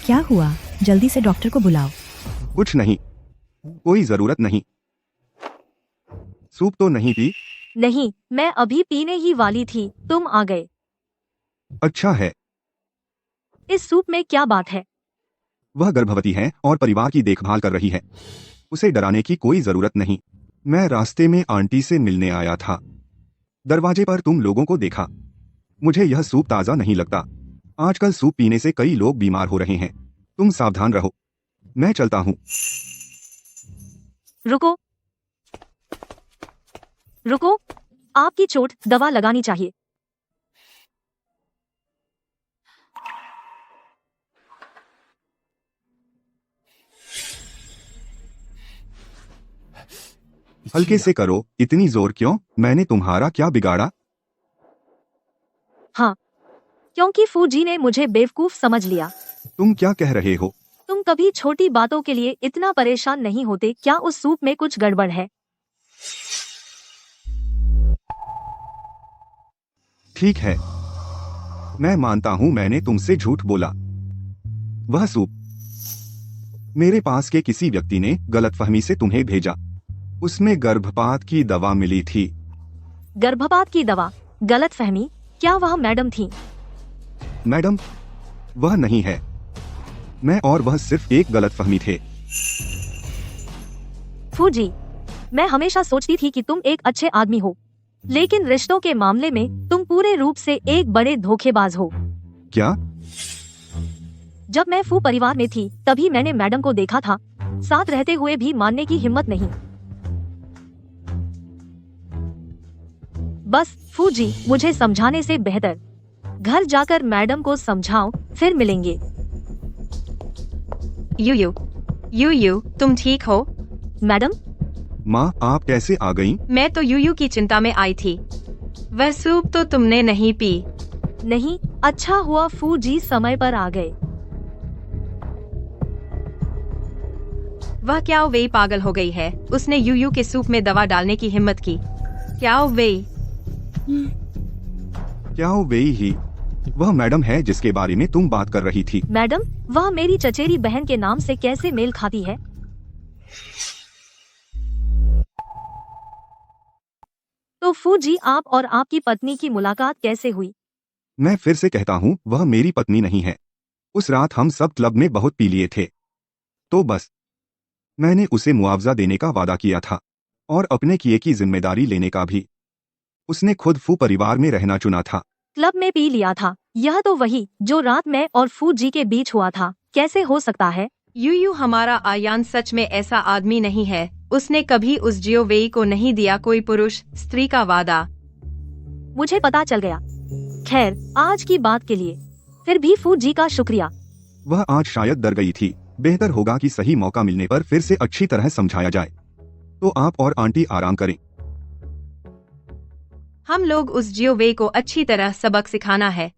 क्या हुआ, जल्दी से डॉक्टर को बुलाओ। कुछ नहीं, कोई जरूरत नहीं। सूप तो नहीं पी? नहीं, मैं अभी पीने ही वाली थी, तुम आ गए। अच्छा है। इस सूप में क्या बात है? वह गर्भवती है और परिवार की देखभाल कर रही है। उसे डराने की कोई जरूरत नहीं। मैं रास्ते में आंटी से मिलने आया था, दरवाजे पर तुम लोगों को देखा। मुझे यह सूप ताज़ा नहीं लगता। आजकल सूप पीने से कई लोग बीमार हो रहे हैं। तुम सावधान रहो। मैं चलता हूँ। रुको, रुको, आपकी चोट, दवा लगानी चाहिए। हल्के से करो, इतनी जोर क्यों? मैंने तुम्हारा क्या बिगाड़ा? हाँ, क्योंकि फूजी ने मुझे बेवकूफ समझ लिया। तुम क्या कह रहे हो? तुम कभी छोटी बातों के लिए इतना परेशान नहीं होते क्या? उस सूप में कुछ गड़बड़ है। ठीक है, मैं मानता हूं मैंने तुमसे झूठ बोला। वह सूप मेरे पास के किसी व्यक्ति ने गलतफहमी से तुम्हें भेजा। उसमें गर्भपात की दवा मिली थी। गर्भपात की दवा? गलतफहमी? क्या वह मैडम थी? मैडम, वह नहीं है। मैं और वह सिर्फ एक गलतफहमी थे। फूजी, मैं हमेशा सोचती थी कि तुम एक अच्छे आदमी हो, लेकिन रिश्तों के मामले में तुम पूरे रूप से एक बड़े धोखेबाज हो। क्या? जब मैं फू परिवार में थी तभी मैंने मैडम को देखा था, साथ रहते हुए भी मानने की हिम्मत नहीं। बस फूजी, मुझे समझाने से बेहतर घर जाकर मैडम को समझाओ, फिर मिलेंगे। यूयू, तुम ठीक हो? मैडम? माँ, आप कैसे आ गईं? मैं तो यूयू की चिंता में आई थी। वह सूप तो तुमने नहीं पी? नहीं, अच्छा हुआ फूजी समय पर आ गए। वह क्या वेई पागल हो गई है? उसने यूयू के सूप में दवा डालने की हिम्मत की। क्या वेई? क्या वेई ही? वह मैडम है जिसके बारे में तुम बात कर रही थी। मैडम, वह मेरी चचेरी बहन के नाम से कैसे मेल खाती है? तो फूजी, आप और आपकी पत्नी की मुलाकात कैसे हुई? मैं फिर से कहता हूँ, वह मेरी पत्नी नहीं है। उस रात हम सब क्लब में बहुत पी लिए थे, तो बस मैंने उसे मुआवजा देने का वादा किया था और अपने किए की जिम्मेदारी लेने का भी। उसने खुद फू परिवार में रहना चुना था। क्लब में पी लिया था? यह तो वही जो रात में और फूजी के बीच हुआ था। कैसे हो सकता है? यूयू, हमारा आयान सच में ऐसा आदमी नहीं है। उसने कभी उस जियो वेई को नहीं दिया कोई पुरुष स्त्री का वादा। मुझे पता चल गया। खैर, आज की बात के लिए फिर भी फूजी का शुक्रिया। वह आज शायद डर गई थी। बेहतर होगा कि सही मौका मिलने पर फिर से अच्छी तरह समझाया जाए। तो आप और आंटी आराम करें। हम लोग उस जियो वेई को अच्छी तरह सबक सिखाना है।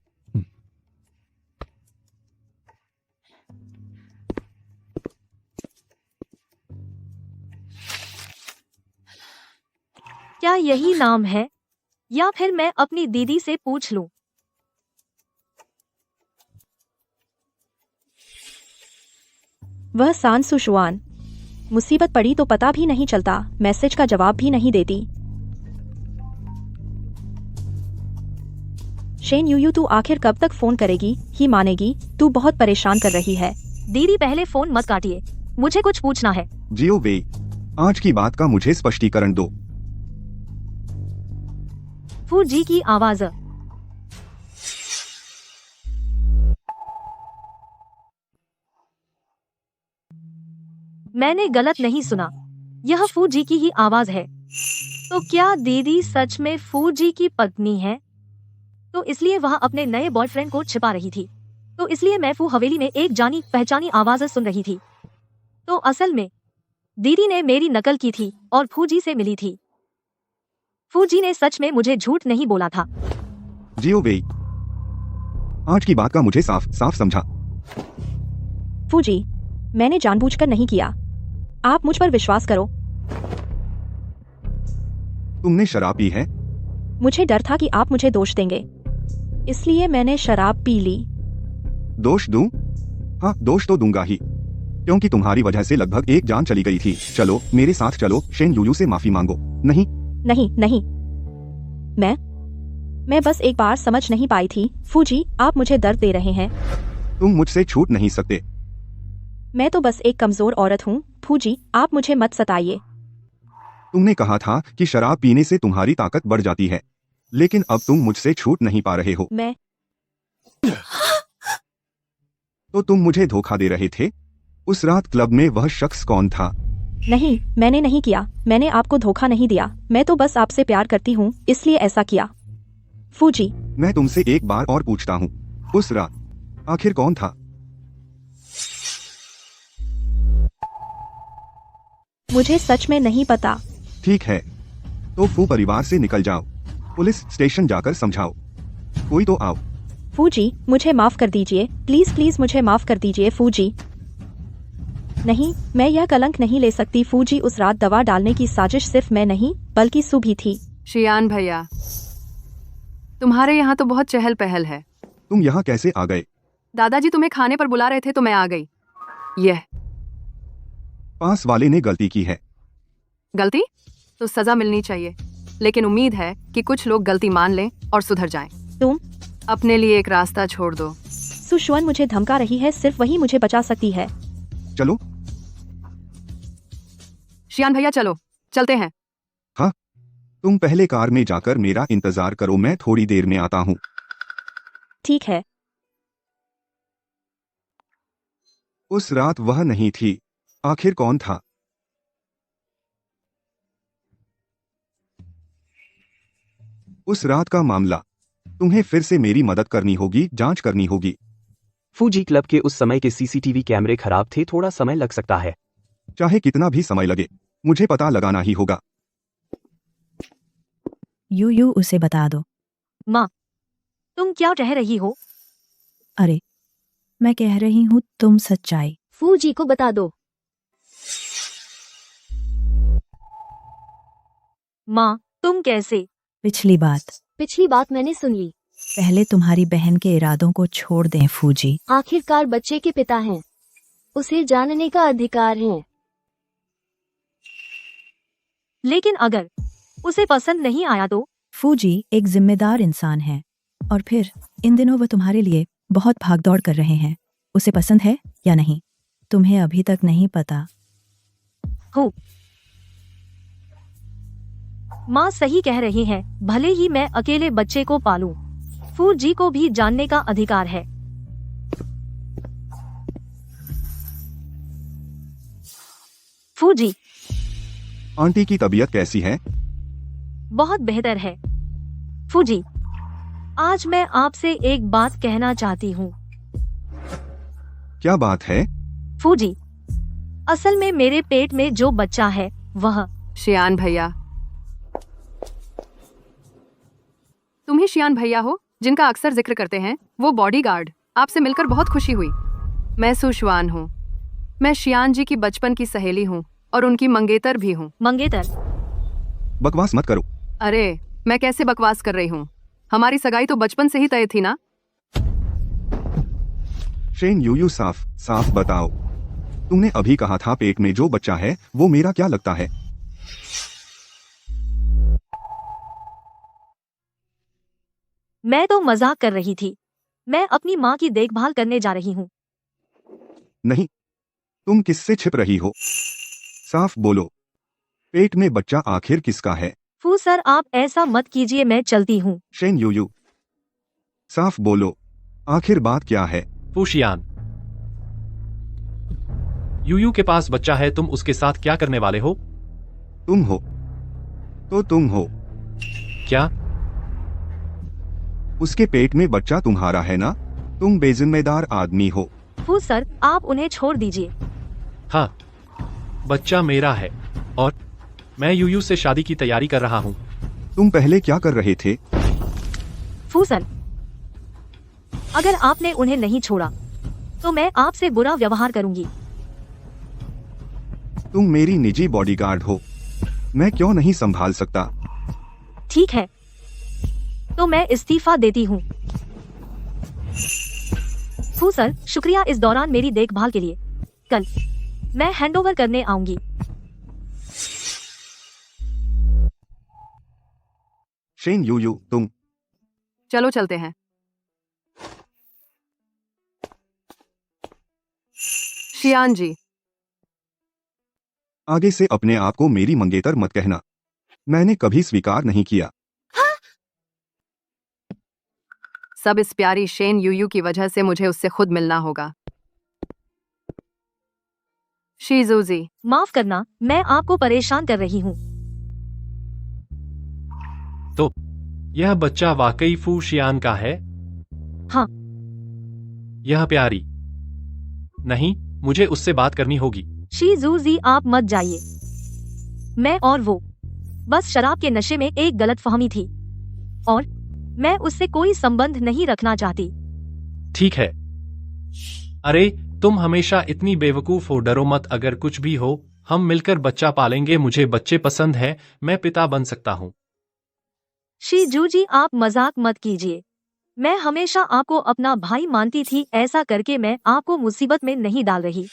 क्या यही नाम है, या फिर मैं अपनी दीदी से पूछ लूं? वह सान सुशुआन। मुसीबत पड़ी तो पता भी नहीं चलता, मैसेज का जवाब भी नहीं देती। शेन यूयू, तू आखिर कब तक फोन करेगी? ही मानेगी, तू बहुत परेशान कर रही है। दीदी, पहले फोन मत काटिए, मुझे कुछ पूछना है। जियो वेई, आज की बात का मुझे स्पष्टीकरण दो। फूजी की आवाज। मैंने गलत नहीं सुना, यह फूजी की ही आवाज है। तो क्या दीदी सच में फूजी की पत्नी है? तो इसलिए वह अपने नए बॉयफ्रेंड को छिपा रही थी। तो इसलिए मैं फू हवेली में एक जानी पहचानी आवाज सुन रही थी। तो असल में दीदी ने मेरी नकल की थी और फूजी से मिली थी। फूजी ने सच में मुझे झूठ नहीं बोला था। जियो वेई, आज की बात का मुझे साफ साफ समझा। फूजी, मैंने जानबूझकर नहीं किया। आप मुझ पर विश्वास करो। तुमने शराब पी है? मुझे डर था कि आप मुझे दोष देंगे, इसलिए मैंने शराब पी ली। दोष दूं? हाँ, दोष तो दूंगा ही, क्योंकि तुम्हारी वजह से लगभग एक जान चली गई थी। चलो मेरे साथ चलो, शेन यूयू से माफी मांगो। नहीं नहीं नहीं, मैं बस एक बार समझ नहीं पाई थी। फूजी, आप मुझे दर्द दे रहे हैं। तुम मुझसे छूट नहीं सकते। मैं तो बस एक कमजोर औरत हूँ। फूजी, आप मुझे मत सताइए। तुमने कहा था कि शराब पीने से तुम्हारी ताकत बढ़ जाती है, लेकिन अब तुम मुझसे छूट नहीं पा रहे हो। मैं तो तुम मुझे धोखा दे रहे थे। उस रात क्लब में वह शख्स कौन था? नहीं, मैंने नहीं किया। मैंने आपको धोखा नहीं दिया। मैं तो बस आपसे प्यार करती हूँ, इसलिए ऐसा किया। फूजी, मैं तुमसे एक बार और पूछता हूँ, उस रात आखिर कौन था? मुझे सच में नहीं पता। ठीक है, तो फू परिवार से निकल जाओ। पुलिस स्टेशन जाकर समझाओ। कोई तो आओ। फूजी, मुझे माफ कर दीजिए, प्लीज प्लीज मुझे माफ कर दीजिए फूजी। नहीं, मैं यह कलंक नहीं ले सकती। फूजी, उस रात दवा डालने की साजिश सिर्फ मैं नहीं बल्कि सु भी थी। शियान भैया, तुम्हारे यहाँ तो बहुत चहल पहल है। तुम यहाँ कैसे आ गए? दादाजी तुम्हें खाने पर बुला रहे थे तो मैं आ गई। यह पास वाले ने गलती की है। गलती तो सजा मिलनी चाहिए, लेकिन उम्मीद है कि कुछ लोग गलती मान लें और सुधर जाएं। तुम अपने लिए एक रास्ता छोड़ दो। सुशवन मुझे धमका रही है, सिर्फ वही मुझे बचा सकती है। चलो। शियान भैया, चलो चलते हैं। हाँ, तुम पहले कार में जाकर मेरा इंतजार करो, मैं थोड़ी देर में आता हूँ। ठीक है। उस रात वह नहीं थी, आखिर कौन था? उस रात का मामला, तुम्हें फिर से मेरी मदद करनी होगी, जांच करनी होगी। फूजी क्लब के उस समय के सीसीटीवी कैमरे खराब थे, थोड़ा समय लग सकता है। चाहे कितना भी समय लगे, मुझे पता लगाना ही होगा। यूयू, उसे बता दो। माँ, तुम क्या कह रही हो? अरे, मैं कह रही हूँ तुम सच्चाई। फूजी को बता दो। माँ, तुम कैसे? पिछली बात मैंने सुन ली। पहले तुम्हारी बहन के इरादों को छोड़ दें फूजी। आखिरकार बच्चे के पिता हैं, उसे जानने का अधिकार है। लेकिन अगर उसे पसंद नहीं आया तो? फूजी एक जिम्मेदार इंसान है, और फिर इन दिनों वह तुम्हारे लिए बहुत भागदौड़ कर रहे हैं। उसे पसंद है या नहीं तुम्हें अभी तक नहीं पता। हो, माँ सही कह रही हैं, भले ही मैं अकेले बच्चे को पालूं, फूजी को भी जानने का अधिकार है। फूजी, आंटी की तबीयत कैसी है? बहुत बेहतर है। फूजी, आज मैं आपसे एक बात कहना चाहती हूँ। क्या बात है? फूजी, असल में मेरे पेट में जो बच्चा है वह। शियान भैया, तुम ही शियान भैया हो जिनका अक्सर जिक्र करते हैं वो बॉडीगार्ड। आपसे मिलकर बहुत खुशी हुई। मैं सुशवान हूँ। मैं शियान जी की बचपन की सहेली हूँ और उनकी मंगेतर भी हूँ। मंगेतर? बकवास मत करो। अरे, मैं कैसे बकवास कर रही हूँ? हमारी सगाई तो बचपन से ही तय थी ना। शेन यूयू, साफ साफ बताओ, तुमने अभी कहा था पेट में जो बच्चा है वो मेरा क्या लगता है? मैं तो मजाक कर रही थी। मैं अपनी माँ की देखभाल करने जा रही हूँ। नहीं, तुम किससे छिप रही हो? साफ बोलो, पेट में बच्चा आखिर किसका है? फू सर, आप ऐसा मत कीजिए, मैं चलती हूँ। शेन यूयू, साफ बोलो, आखिर बात क्या है? फूशियान, यूयू के पास बच्चा है, तुम उसके साथ क्या करने वाले हो? तुम हो तो तुम हो। क्या? उसके पेट में बच्चा तुम्हारा है ना? तुम बेजिम्मेदार आदमी हो। फू सर, आप उन्हें छोड़ दीजिए। हाँ, बच्चा मेरा है और मैं यूयू से शादी की तैयारी कर रहा हूँ। तुम पहले क्या कर रहे थे? फू सर, अगर आपने उन्हें नहीं छोड़ा तो मैं आपसे बुरा व्यवहार करूंगी। तुम मेरी निजी बॉडीगार्ड हो, मैं क्यों नहीं संभाल सकता? ठीक है, तो मैं इस्तीफा देती हूँ। फू सर, शुक्रिया इस दौरान मेरी देखभाल के लिए। कल मैं हैंडओवर करने आऊंगी। शेन यूयू, तुम। चलो चलते हैं। शियान जी, आगे से अपने आप को मेरी मंगेतर मत कहना, मैंने कभी स्वीकार नहीं किया। सब इस प्यारी शेन यूयू की वजह से मुझे उससे खुद मिलना होगा। शीजूजी, माफ करना, मैं आपको परेशान कर रही हूँ। तो यह बच्चा वाकई फूशियान का है? हाँ। यह प्यारी? नहीं, मुझे उससे बात करनी होगी। शीजूजी, आप मत जाइए। मैं और वो बस शराब के नशे में एक गलतफहमी थी और मैं उससे कोई संबंध नहीं रखना चाहती। ठीक है। अरे, तुम हमेशा इतनी बेवकूफ हो, डरो मत। अगर कुछ भी हो, हम मिलकर बच्चा पालेंगे। मुझे बच्चे पसंद है, मैं पिता बन सकता हूँ। शीजूजी, आप मजाक मत कीजिए। मैं हमेशा आपको अपना भाई मानती थी, ऐसा करके मैं आपको मुसीबत में नहीं डाल रही।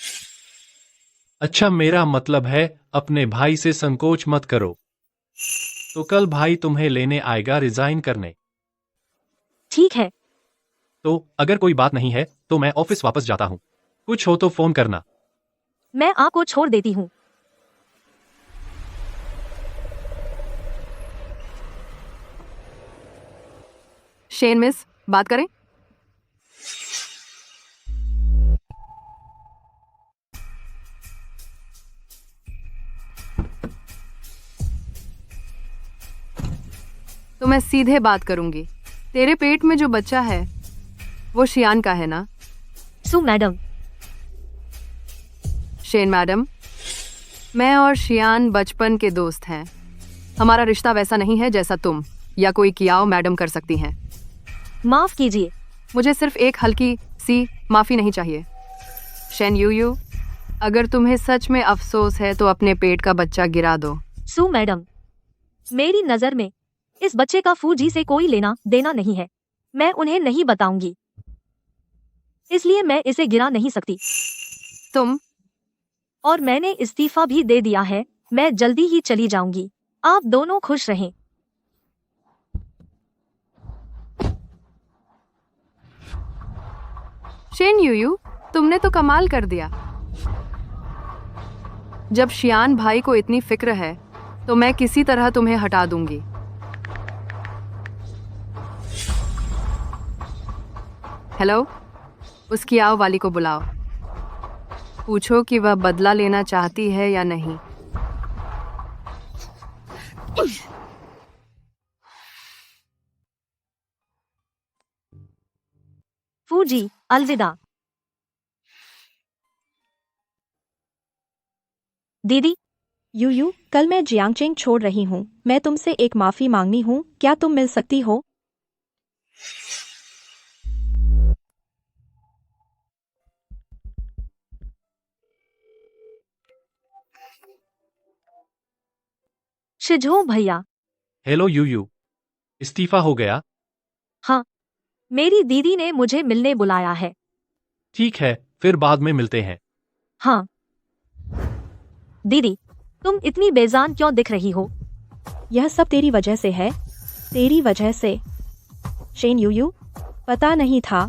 अच्छा, मेरा मतलब है अपने भाई से संकोच मत करो। तो कल भाई तुम्हें लेने आएगा रिजाइन करने। ठीक है। तो अगर कोई बात नहीं है तो मैं ऑफिस वापस जाता हूँ। कुछ हो तो फोन करना। मैं आपको छोड़ देती हूँ। शेन मिस, बात करें? तो मैं सीधे बात करूंगी। तेरे पेट में जो बच्चा है वो शियान का है ना? सु मैडम। शेन मैडम, मैं और शियान बचपन के दोस्त हैं। हमारा रिश्ता वैसा नहीं है जैसा तुम या कोई कियाओ मैडम कर सकती हैं। माफ कीजिए। मुझे सिर्फ एक हल्की सी माफी नहीं चाहिए। शेन यूयू, अगर तुम्हें सच में अफसोस है तो अपने पेट का बच्चा गिरा दो। सु मैडम, मेरी नजर में इस बच्चे का फूजी से कोई लेना देना नहीं है। मैं उन्हें नहीं बताऊंगी, इसलिए मैं इसे गिरा नहीं सकती। तुम और मैंने इस्तीफा भी दे दिया है। मैं जल्दी ही चली जाऊंगी। आप दोनों खुश रहें। शेन यूयू, तुमने तो कमाल कर दिया। जब शियान भाई को इतनी फिक्र है तो मैं किसी तरह तुम्हें हटा दूंगी। हेलो, उस कियाओ वाली को बुलाओ। पूछो कि वह बदला लेना चाहती है या नहीं। फूजी, अलविदा। दीदी, यूयू, कल मैं जियांगचेंग छोड़ रही हूँ। मैं तुमसे एक माफी मांगनी हूँ, क्या तुम मिल सकती हो? शिझो भैया। हेलो यूयू, इस्तीफा हो गया? हाँ, मेरी दीदी ने मुझे मिलने बुलाया है। ठीक है, फिर बाद में मिलते हैं। हाँ। दीदी, तुम इतनी बेजान क्यों दिख रही हो? यह सब तेरी वजह से है, तेरी वजह से। शेन यूयू, पता नहीं था।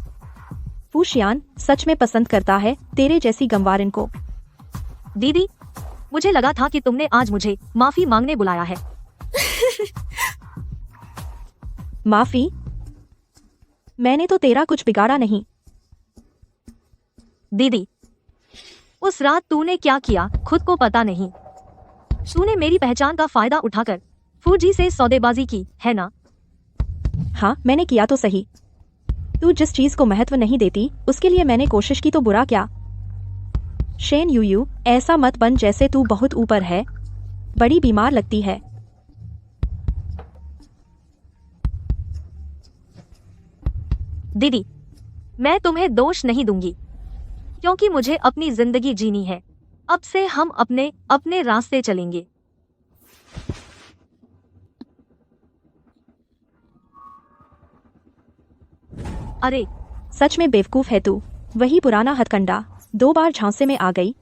फूशियान सच में पसंद करता है तेरे जैसी गंवारिन को। दीदी, मुझे लगा था कि तुमने आज मुझे माफी मांगने बुलाया है। माफी? मैंने तो तेरा कुछ बिगाड़ा नहीं। दीदी, उस रात तूने क्या किया खुद को पता नहीं। तूने मेरी पहचान का फायदा उठाकर फूजी से सौदेबाजी की, है ना? हाँ, मैंने किया तो सही। तू जिस चीज को महत्व नहीं देती उसके लिए मैंने कोशिश की तो बुरा क्या? शेन यूयू, ऐसा मत बन जैसे तू बहुत ऊपर है। बड़ी बीमार लगती है। दीदी, मैं तुम्हें दोष नहीं दूंगी, क्योंकि मुझे अपनी जिंदगी जीनी है। अब से हम अपने अपने रास्ते चलेंगे। अरे, सच में बेवकूफ है तू। वही पुराना हथकंडा, 2 बार झांसे में आ गई।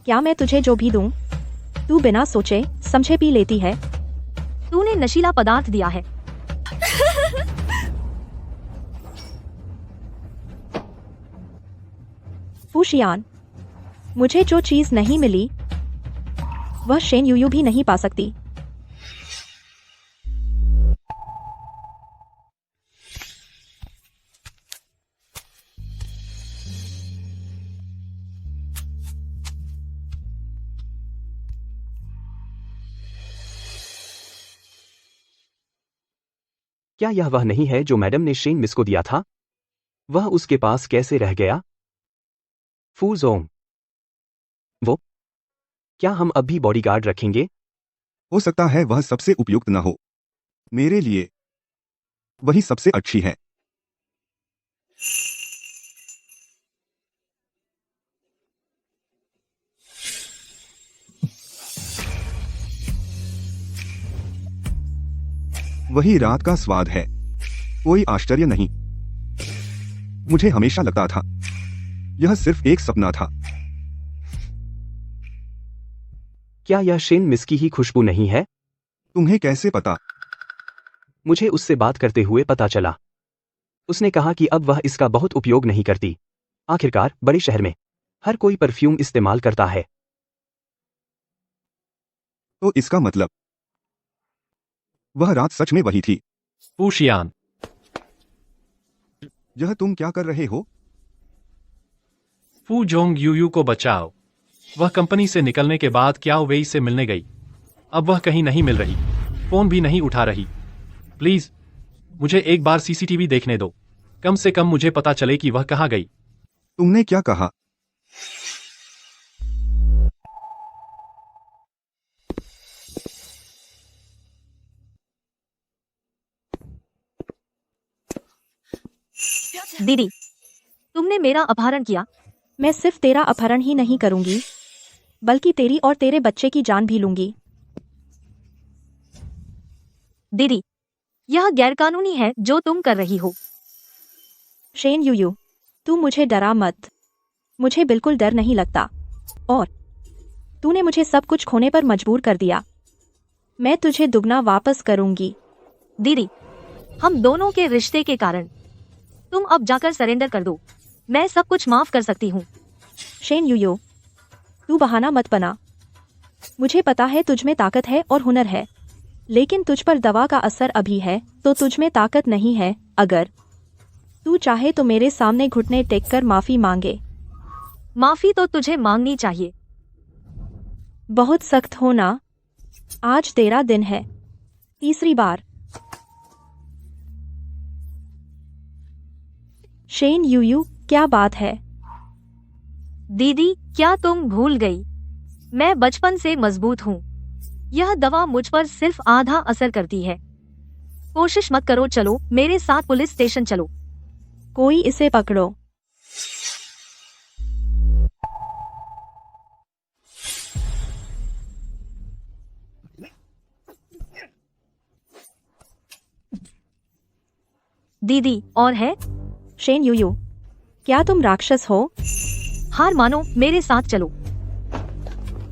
क्या मैं तुझे जो भी दूं, तू बिना सोचे समझे पी लेती है? तूने नशीला पदार्थ दिया है। फूशियान, मुझे जो चीज नहीं मिली वह शेन यूयू भी नहीं पा सकती। क्या यह वह नहीं है जो मैडम ने शेन मिस को दिया था? वह उसके पास कैसे रह गया? फू जोंग, वो? क्या हम अब भी बॉडीगार्ड रखेंगे? हो सकता है वह सबसे उपयुक्त न हो। मेरे लिए वही सबसे अच्छी है। वही रात का स्वाद है। कोई आश्चर्य नहीं। मुझे हमेशा लगता था यह सिर्फ एक सपना था। क्या यह शेन मिस की ही खुशबू नहीं है? तुम्हें कैसे पता? मुझे उससे बात करते हुए पता चला। उसने कहा कि अब वह इसका बहुत उपयोग नहीं करती। आखिरकार बड़े शहर में हर कोई परफ्यूम इस्तेमाल करता है। तो इसका मतलब वह रात सच में वही थी। फूशियान, यह तुम क्या कर रहे हो? फू जोंग यूयू को बचाओ। वह कंपनी से निकलने के बाद क्याओ वेई से मिलने गई। अब वह कहीं नहीं मिल रही, फोन भी नहीं उठा रही। प्लीज मुझे एक बार सीसीटीवी देखने दो। कम से कम मुझे पता चले कि वह कहाँ गई। तुमने क्या कहा? दीदी, तुमने मेरा अपहरण किया। मैं सिर्फ तेरा अपहरण ही नहीं करूंगी, बल्कि तेरी और तेरे बच्चे की जान भी लूंगी। दीदी, यह गैरकानूनी है जो तुम कर रही हो। शेन यूयू, तू मुझे डरा मत। मुझे बिल्कुल डर नहीं लगता। और तूने मुझे सब कुछ खोने पर मजबूर कर दिया। मैं तुझे दुगना वापस करूंगी। दीदी, हम दोनों के रिश्ते के कारण तुम अब जाकर सरेंडर कर दो। मैं सब कुछ माफ कर सकती हूँ। शेन यूयू, तू बहाना मत बना। मुझे पता है तुझ में ताकत है और हुनर है, लेकिन तुझ पर दवा का असर अभी है तो तुझ में ताकत नहीं है। अगर तू चाहे तो मेरे सामने घुटने टेक कर माफी मांगे। माफी तो तुझे मांगनी चाहिए। बहुत सख्त हो ना। आज तेरा दिन है। तीसरी बार। शेन यूयू, क्या बात है? दीदी, क्या तुम भूल गई? मैं बचपन से मजबूत हूँ। यह दवा मुझ पर सिर्फ आधा असर करती है। कोशिश मत करो, चलो मेरे साथ पुलिस स्टेशन चलो। कोई इसे पकड़ो। दीदी, और है? शेन यूयू, क्या तुम राक्षस हो? हार मानो, मेरे साथ चलो।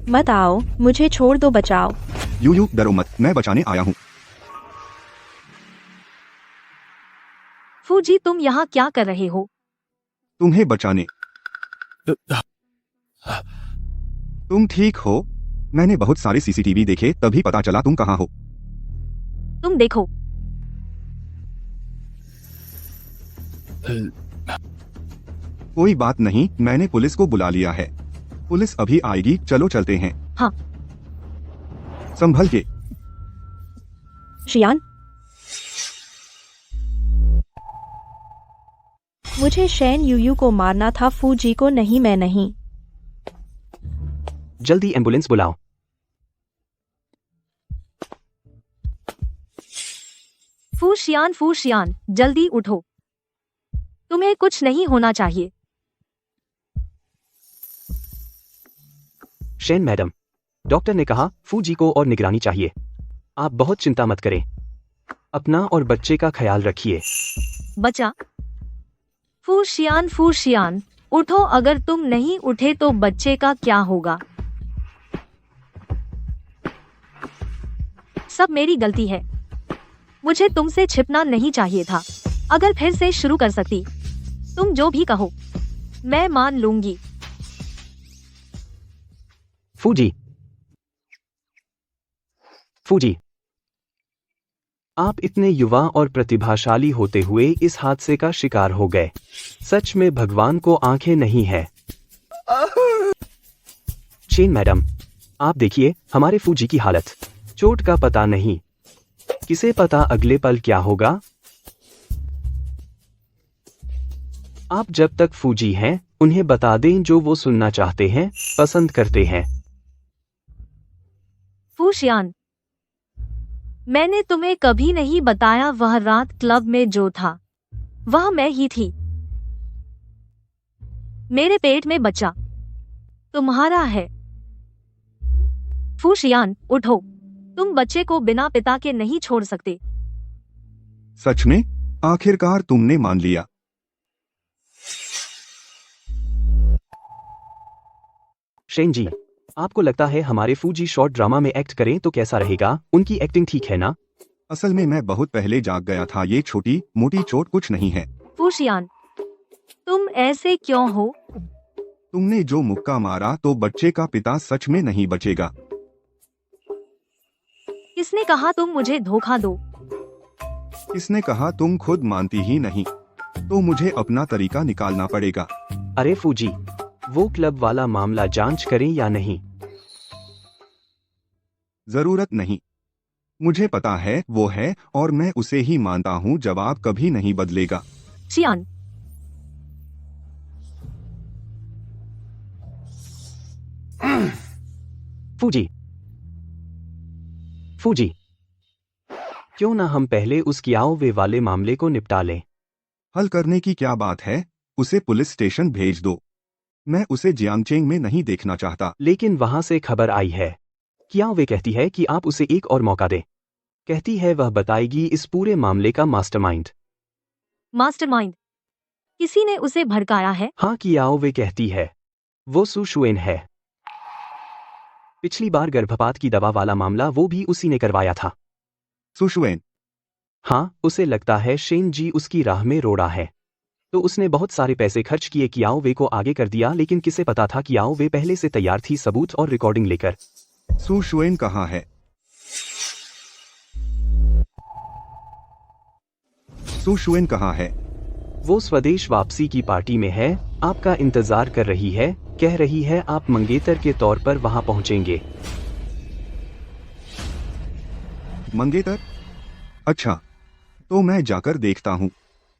मत आओ, मुझे छोड़ दो, बचाओ। यूयू, डरो मत, मैं बचाने आया हूँ। फूजी, तुम यहाँ क्या कर रहे हो? तुम्हें बचाने। तुम ठीक हो? मैंने बहुत सारे सीसीटीवी देखे, तभी पता चला तुम कहाँ हो। तुम देखो। कोई बात नहीं, मैंने पुलिस को बुला लिया है। पुलिस अभी आएगी, चलो चलते हैं। हाँ। संभल के। शियान, मुझे शेन यूयू को मारना था, फूजी को नहीं। मैं नहीं। जल्दी एम्बुलेंस बुलाओ। फूशियान, जल्दी उठो। तुम्हें कुछ नहीं होना चाहिए। शेन मैडम, डॉक्टर ने कहा फूजी को और निगरानी चाहिए। आप बहुत चिंता मत करें। अपना और बच्चे का ख्याल रखिए। बच्चा? फूशियान, उठो। अगर तुम नहीं उठे तो बच्चे का क्या होगा? सब मेरी गलती है। मुझे तुमसे छिपना नहीं चाहिए था। अगर फिर से शुरू कर सकती, तुम जो भी कहो मैं मान लूंगी। फूजी, आप इतने युवा और प्रतिभाशाली होते हुए इस हादसे का शिकार हो गए। सच में भगवान को आंखें नहीं है। शेन मैडम, आप देखिए हमारे फूजी की हालत। चोट का पता नहीं, किसे पता अगले पल क्या होगा। आप जब तक फूजी हैं, उन्हें बता दें जो वो सुनना चाहते हैं, पसंद करते हैं। फूशियान, मैंने तुम्हें कभी नहीं बताया वह रात क्लब में जो था वह मैं ही थी। मेरे पेट में बच्चा तुम्हारा है। फूशियान, उठो। तुम बच्चे को बिना पिता के नहीं छोड़ सकते। सच में? आखिरकार तुमने मान लिया। शेन जी, आपको लगता है हमारे फूजी शॉर्ट ड्रामा में एक्ट करें तो कैसा रहेगा? उनकी एक्टिंग ठीक है ना? असल में मैं बहुत पहले जाग गया था। ये छोटी मोटी चोट कुछ नहीं है। फूशियान, तुम ऐसे क्यों हो? तुमने जो मुक्का मारा तो बच्चे का पिता सच में नहीं बचेगा। किसने कहा तुम मुझे धोखा दो? किसने कहा? तुम खुद मानती ही नहीं, तो मुझे अपना तरीका निकालना पड़ेगा। अरे फूजी, वो क्लब वाला मामला जांच करें या नहीं? जरूरत नहीं। मुझे पता है वो है और मैं उसे ही मानता हूँ। जवाब कभी नहीं बदलेगा। शियान, फूजी, क्यों ना हम पहले उस कियाओ वे वाले मामले को निपटा लें? हल करने की क्या बात है? उसे पुलिस स्टेशन भेज दो। मैं उसे जियांगचेंग में नहीं देखना चाहता। लेकिन वहां से खबर आई है। कियाओ वे कहती है कि आप उसे एक और मौका दें। कहती है वह बताएगी इस पूरे मामले का मास्टरमाइंड। मास्टरमाइंड? किसी ने उसे भड़काया है? हाँ कियाओ वे कहती है। वो सू शुएन है। पिछली बार गर्भपात की दवा वाला मामला वो भी उसी ने करवाया था। सुशुएन। हाँ, उसे लगता है शेन जी उसकी राह में रोड़ा है, तो उसने बहुत सारे पैसे खर्च किए कियाओ वे को आगे कर दिया, लेकिन किसे पता था कियाओ वे पहले से तैयार थी सबूत और रिकॉर्डिंग लेकर। सुशुएन कहाँ है? सुशुएन कहाँ है? वो स्वदेश वापसी की पार्टी में है, आपका इंतजार कर रही है, कह रही है आप मंगेतर के तौर पर वहां पहुंचेंगे। मंगेतर? अच्छा, तो मैं जाकर देखता हूँ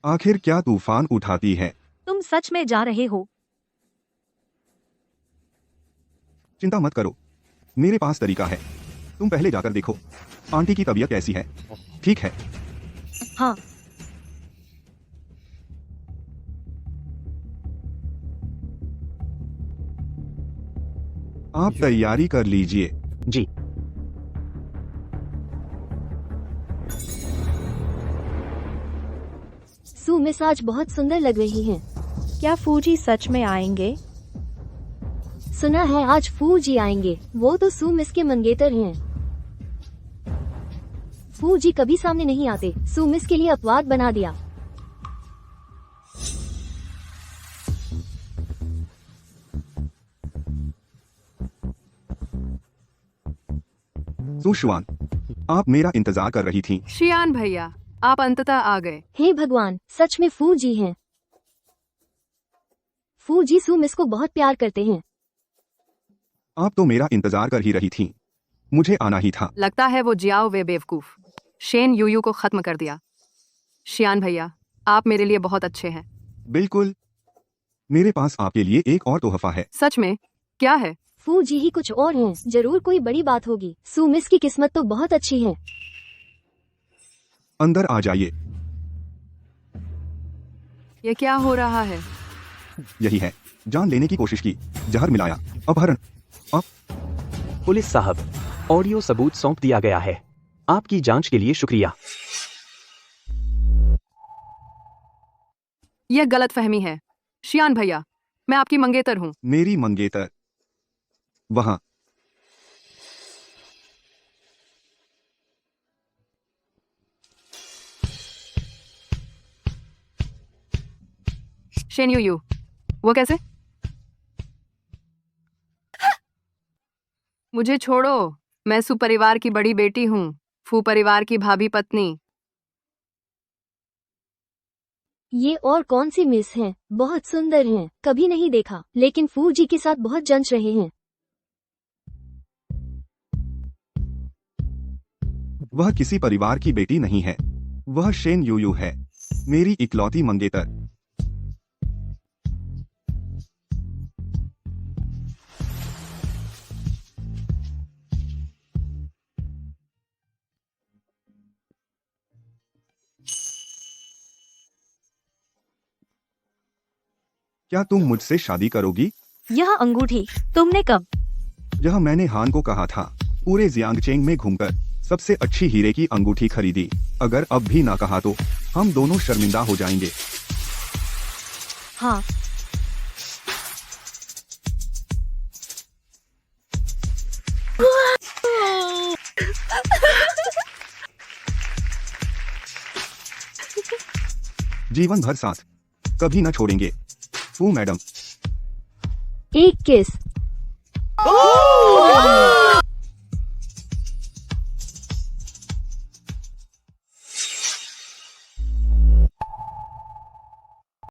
आखिर क्या तूफान उठाती है। तुम सच में जा रहे हो? चिंता मत करो, मेरे पास तरीका है। तुम पहले जाकर देखो आंटी की तबीयत कैसी है, ठीक है? हाँ। आप तैयारी कर लीजिए। जी। सू मिस आज बहुत सुंदर लग रही हैं। क्या फूजी सच में आएंगे? सुना है आज फू जी आएंगे। वो तो सू मिस के मंगेतर हैं। फू जी कभी सामने नहीं आते। सू मिस के लिए अपवाद बना दिया। सुशुआन, आप मेरा इंतजार कर रही थीं। शियान भैया, आप अंततः आ गए। हे भगवान, सच में फू जी हैं। फू जी सू मिस को बहुत प्यार करते हैं। आप तो मेरा इंतजार कर ही रही थीं। मुझे आना ही था। लगता है वो जियाओ वे बेवकूफ शेन यूयू को खत्म कर दिया। शियान भैया, आप मेरे लिए बहुत अच्छे हैं। बिल्कुल, मेरे पास आपके लिए एक और तोहफा है। सच में? क्या है? फू जी ही कुछ और हैं। जरूर कोई बड़ी बात होगी। सू मिस की किस्मत तो बहुत अच्छी है। अंदर आ जाइए। ये क्या हो रहा है? यही है, जान लेने की कोशिश की, जहर मिलाया, अपहरण। पुलिस साहब, ऑडियो सबूत सौंप दिया गया है। आपकी जांच के लिए शुक्रिया। यह गलतफहमी है। शियान भैया, मैं आपकी मंगेतर हूँ। मेरी मंगेतर? वहां। शेन यूयू, वो कैसे? मुझे छोड़ो, मैं सू परिवार की बड़ी बेटी हूँ, फू परिवार की भाभी पत्नी। ये और कौन सी मिस हैं? बहुत सुंदर हैं। कभी नहीं देखा, लेकिन फू जी के साथ बहुत जंच रहे हैं। वह किसी परिवार की बेटी नहीं है, वह शेन यूयू है, मेरी इकलौती मंगेतर। क्या तुम मुझसे शादी करोगी? यह अंगूठी तुमने कब? यह मैंने हान को कहा था। पूरे जियांगचेंग में घूमकर सबसे अच्छी हीरे की अंगूठी खरीदी। अगर अब भी ना कहा तो हम दोनों शर्मिंदा हो जाएंगे। हाँ। जीवन भर साथ कभी न छोड़ेंगे, फू मैडम। एक किस।